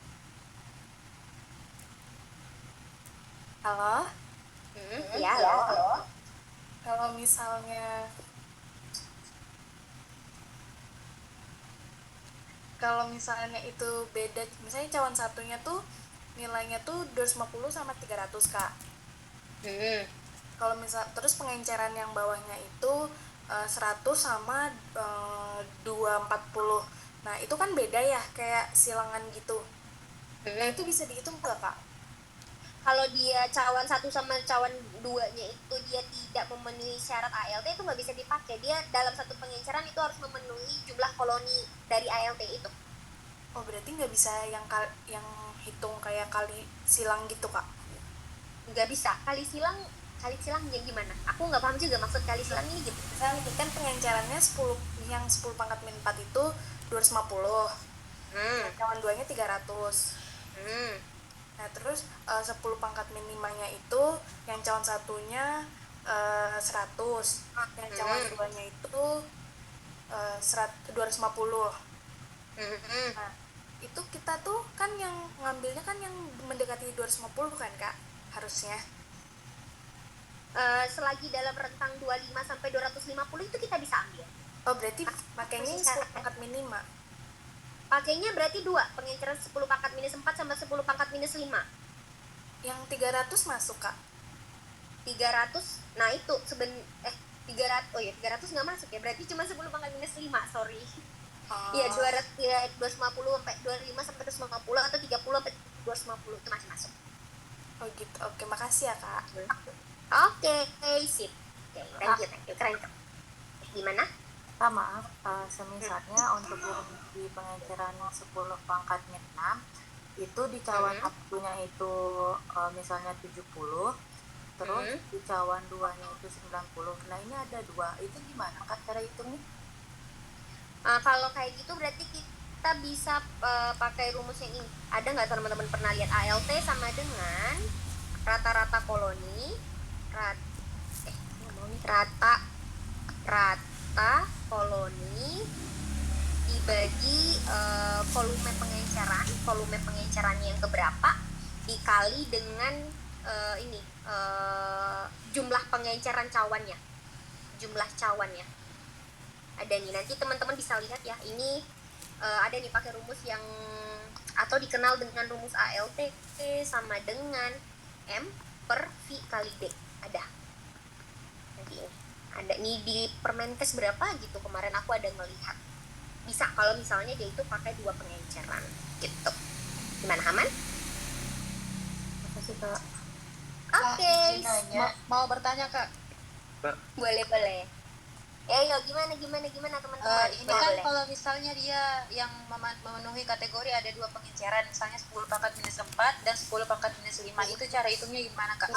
Halo? Iya, halo. Kalau misalnya itu beda, misalnya cawan satunya tuh nilainya tuh 250 sama 300 kak. Kalau terus pengenceran yang bawahnya itu 100 sama 240. Nah itu kan beda ya, kayak silangan gitu. Nah itu bisa dihitung nggak kak? Kalau dia cawan 1 sama cawan 2-nya itu dia tidak memenuhi syarat ALT itu nggak bisa dipakai. Dia dalam satu pengenceran itu harus memenuhi jumlah koloni dari ALT itu. Oh berarti nggak bisa yang hitung kayak kali silang gitu kak? Nggak bisa. Kali silang yang gimana? Aku nggak paham juga maksud kali silang ini gitu. Misalnya kan pengencerannya 10 pangkat min 4 itu 250. Cawan 2-nya 300. Nah terus 10 pangkat min 5-nya itu yang cawan satunya 100, yang cawan 2-nya itu 250. Nah itu kita tuh kan yang ngambilnya kan yang mendekati 250 kan kak harusnya. Selagi dalam rentang 25 sampai 250 itu kita bisa ambil. Oh berarti makanya 10 pangkat min 5. Pakainya berarti 2, pengenceran 10 pangkat minus 4 sama 10 pangkat minus 5. Yang 300 masuk kak? 300, nah itu 300, oh ya 300 nggak masuk ya, berarti cuma 10 pangkat minus 5, sorry. Iya, 200 ya 250 sampai 25 sampai 250 atau 30 sampai 250 itu masih masuk. Oh gitu, oke makasih ya kak. Oke, sip. Oke, thank you, keren. Gimana? Maaf, semisalnya untuk yang di pengenceran 10 pangkat min 6 itu di cawan satunya itu misalnya 70, terus di cawan 2-nya itu 90. Nah ini ada 2, itu gimana kak cara hitungnya? Kalau kayak gitu berarti kita bisa pakai rumus yang ini. Ada nggak teman-teman pernah lihat ALT sama dengan rata-rata koloni, rata koloni dibagi volume pengencerannya yang keberapa dikali dengan jumlah pengenceran cawannya, jumlah cawannya. Ada nih, nanti teman-teman bisa lihat ya, ini ada nih pakai rumus yang atau dikenal dengan rumus ALT sama dengan M per V kali D. Ada nanti ini ada nih di Permenkes berapa gitu, kemarin aku ada ngelihat. Bisa kalau misalnya dia itu pakai 2 pengenceran gitu. Gimana, aman? Makasih kak. Oke. Mau bertanya kak? Boleh. Yo, gimana teman-teman? Ini kan kalau misalnya dia yang memenuhi kategori ada 2 pengenceran, misalnya 10 pangkat minus 4 dan 10 pangkat minus 5, itu cara hitungnya gimana kak?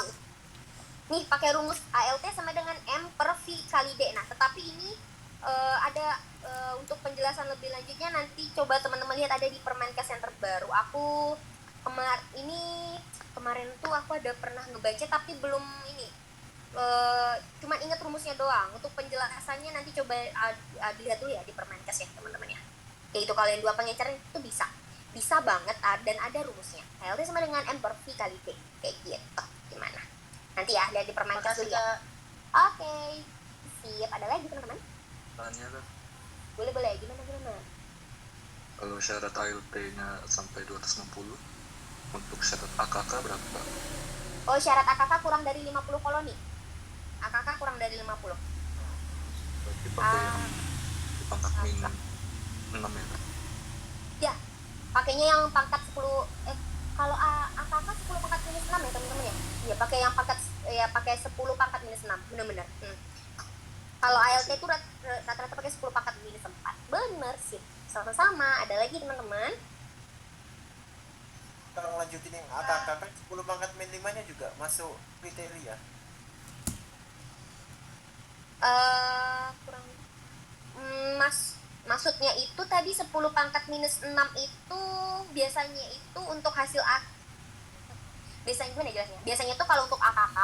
Nih pakai rumus ALT sama dengan M per V kali D. Nah tetapi ini ada untuk penjelasan lebih lanjutnya nanti coba teman-teman lihat ada di Permenkes yang terbaru. Aku kemarin tuh aku ada pernah ngebaca tapi belum cuma ingat rumusnya doang. Untuk penjelasannya nanti coba dilihat dulu ya di Permenkes ya teman-teman ya. Yaitu kalau yang 2 pengenceran itu bisa. bisa banget dan ada rumusnya. HLT sama dengan M per V kali T. Kayak gitu. Gimana? Nanti ya, lihat di permenkes Makasih dulu ya. Kak. Oke. Siap. Ada lagi teman-teman? Tanya kan, Boleh. Gimana? kalau syarat ALT-nya sampai 260, untuk syarat AKK berapa? Oh, syarat AKK kurang dari 50 koloni. AKK kurang dari 50. Berarti pakai yang di pangkat min 6 ya? Ya, pakainya yang pangkat 10 kalau AKK 10 pangkat minus 6 ya teman-teman ya. Iya, pakai yang pangkat pakai 10 pangkat minus 6. Benar-benar. Kalau ALT itu rata-rata pakai 10 pangkat minus 4. Bener sih. Sama-sama. Ada lagi teman-teman? Kalau lanjutin yang AKK kan 10 pangkat min 5-nya juga masuk kriteria. Kurang maksudnya itu tadi 10 pangkat minus 6 itu biasanya itu untuk hasil biasanya gimana jelasnya? Biasanya itu kalau untuk AKK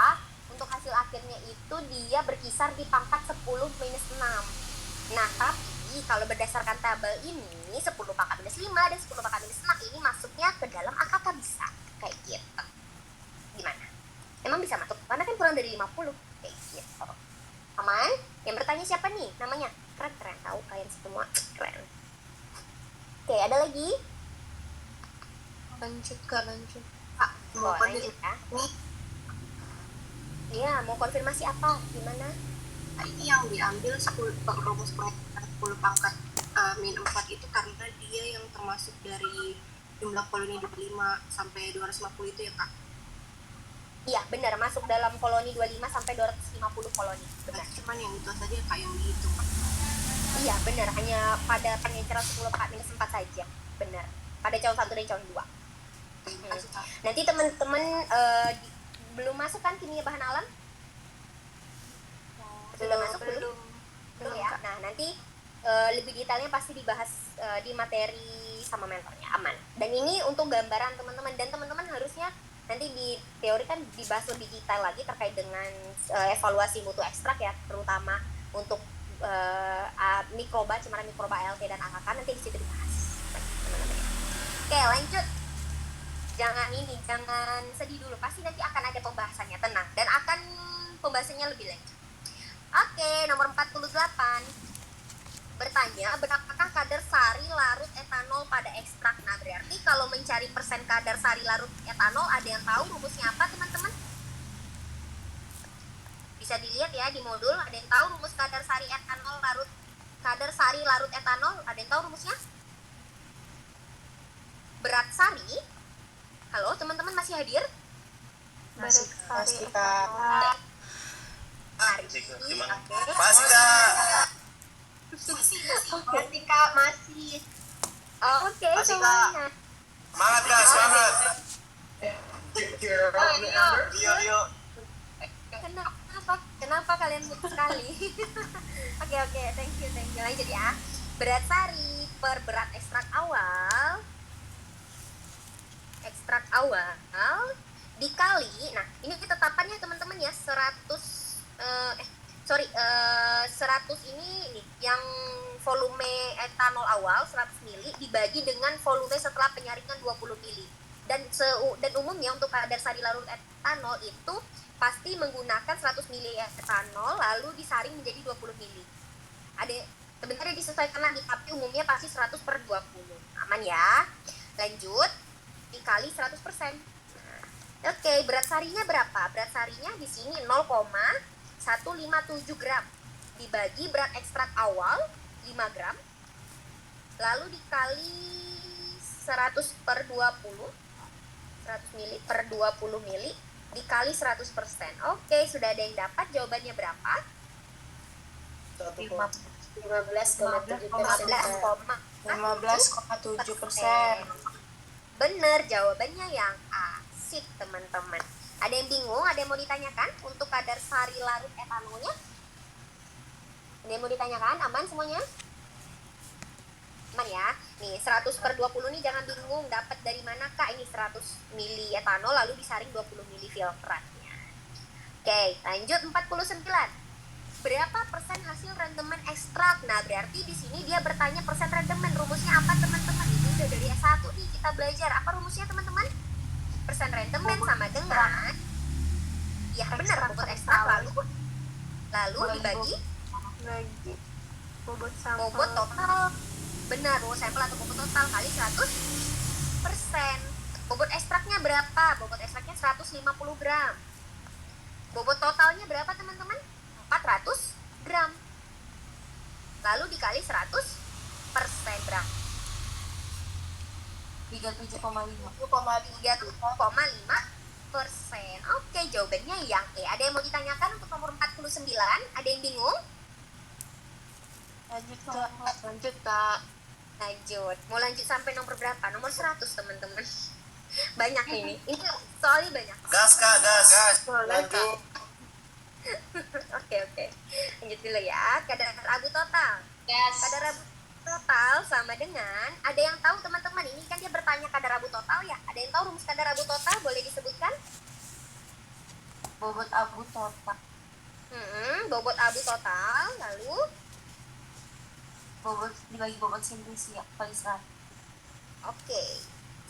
untuk hasil akhirnya itu dia berkisar di pangkat 10 minus 6. Nah, tapi kalau berdasarkan tabel ini 10 pangkat minus 5 dan 10 pangkat minus 6 ini masuknya ke dalam AKK bisa. Kayak gitu. Gimana? Emang bisa masuk? Karena kan kurang dari 50. Kayak gitu. Aman? Yang bertanya siapa nih? Namanya? Keren. Tahu kalian semua. Keren. Oke, ada lagi? Lanjut. Mau lanjut ya? Iya, mau konfirmasi apa? Gimana? Ini yang diambil 10 rumus pengecaran 10 pangkat min 4 itu karena dia yang termasuk dari jumlah koloni 25 sampai 250 itu ya Kak? Iya, benar. Masuk dalam koloni 25 sampai 250 koloni. Benar. Cuman yang itu saja Kak yang dihitung Kak. Iya, benar. Hanya pada pengecaran 10 pangkat minus 4 saja. Benar. Pada calon 1 dan calon 2. Nanti teman-teman belum masuk kan kimia bahan alam? Sudah masuk belum? Belum ya. Nah, nanti lebih detailnya pasti dibahas di materi sama mentornya. Aman. Dan ini untuk gambaran teman-teman, dan teman-teman harusnya nanti di teori kan dibahas lebih detail lagi terkait dengan evaluasi mutu ekstrak ya, terutama untuk mikroba, cemaran mikroba ALT dan AKK nanti di situ dibahas. Teman-teman. Oke, lanjut. Jangan sedih dulu, pasti nanti akan ada pembahasannya, tenang, dan akan pembahasannya lebih lanjut. Oke, nomor 48 bertanya, berapakah kadar sari larut etanol pada ekstrak? Nah, berarti kalau mencari persen kadar sari larut etanol, ada yang tahu rumusnya apa teman-teman? Bisa dilihat ya di modul, ada yang tahu rumus kadar sari larut etanol, ada yang tahu rumusnya? Berat sari. Halo, teman-teman masih hadir? Masih Kak. Masih Kak. masih. Oke, Masih, semuanya. Semangat Kak, semangat. Rio. Kenapa kalian mood sekali? Oke, thank you. Lanjut ya. Berat sari per berat ekstrak awal dikali, nah ini ketetapannya teman-teman ya, 100 ini nih, yang volume etanol awal 100 mili dibagi dengan volume setelah penyaringan 20 mili. Dan umumnya untuk kadar sari larut etanol itu pasti menggunakan 100 mili etanol lalu disaring menjadi 20 mili. Sebenarnya disesuaikan lagi, tapi umumnya pasti 100/20. Aman ya. Lanjut, dikali 100%. Oke, berat sarinya berapa? Berat sarinya di sini 0,157 gram dibagi berat ekstrak awal 5 gram, lalu dikali 100/20, 100 mili per 20 mili dikali 100%. Oke, sudah ada yang dapat. Jawabannya berapa? 15,7%. Bener, jawabannya yang asik teman-teman. Ada yang bingung? Ada yang mau ditanyakan untuk kadar sari larut etanolnya? Ada yang mau ditanyakan? Aman semuanya? Aman ya? Nih 100/20 nih jangan bingung dapat dari mana Kak? Ini 100 mili etanol lalu disaring 20 mili filtratnya. Oke, lanjut 49. Berapa persen hasil rendemen ekstrak? Nah, berarti di sini dia bertanya persen rendemen. Rumusnya apa teman-teman? Itu udah udah dari S1 nih kita belajar. Apa rumusnya teman-teman? Persen rendemen sama dengan, ya benar, bobot ekstrak lalu dibagi Bagi bobot bobot total. Benar, bobot sampel atau bobot total kali 100%. Bobot ekstraknya berapa? Bobot ekstraknya 150 gram. Bobot totalnya berapa teman-teman? 400 gram. Lalu dikali 100% berapa? 37,5%. Oke, jawabannya yang E. Ada yang mau ditanyakan untuk nomor 49? Ada yang bingung? Lanjut Kak. Lanjut. Mau lanjut sampai nomor berapa? Nomor 100 teman-teman. Banyak ini. Ini soalnya banyak. Gas kak, gas. Lanjut. Oke. Lanjut dulu ya. Kadar abu total. Kadar abu total sama dengan, ada yang tahu teman-teman, ini kan dia bertanya kadar abu total ya. Ada yang tahu rumus kadar abu total? Boleh disebutkan? Bobot abu total. Bobot abu total, lalu Bobot dibagi bobot simplisia kali 100. oke,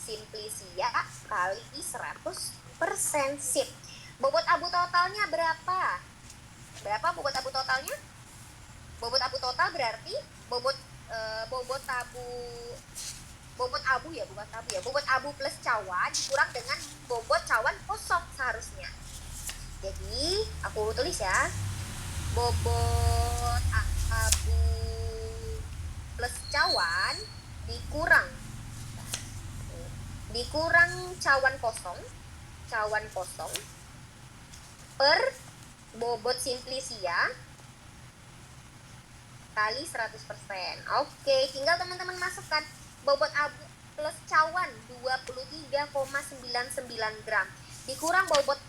simplisia kali 100%. Sip. Bobot abu totalnya berapa? Berapa bobot abu totalnya? Bobot abu total berarti bobot abu plus cawan dikurang dengan bobot cawan kosong seharusnya. Jadi aku tulis ya, bobot abu plus cawan dikurang cawan kosong per bobot simplisia kali 100%. Oke, tinggal teman-teman masukkan bobot abu plus cawan 23,99 gram dikurang bobot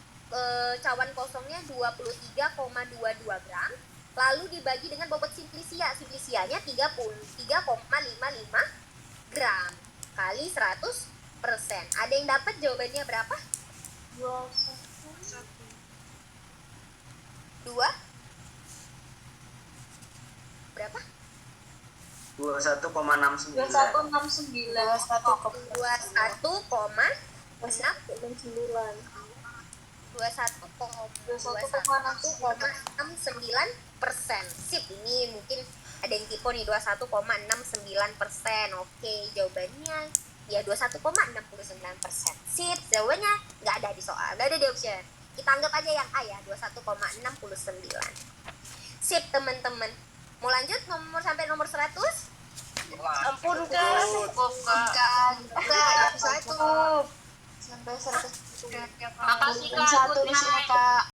cawan kosongnya 23,22 gram, lalu dibagi dengan bobot simplisianya 33,55 gram kali 100%. Ada yang dapat jawabannya berapa? 2 berapa? 21,69. 21,69%. Sip, ini mungkin ada yang tipe nih, 21,69%. Oke, jawabannya ya 21,69%. Sip, jawabannya nggak ada di soal, nggak ada di option. Kita anggap aja yang A ya, 21,69. Sip teman-teman. Mau lanjut sampai nomor 100? Ampun Kak. Kak, 1. Sampai 100. Makasih Kak, Satu di sini Kak.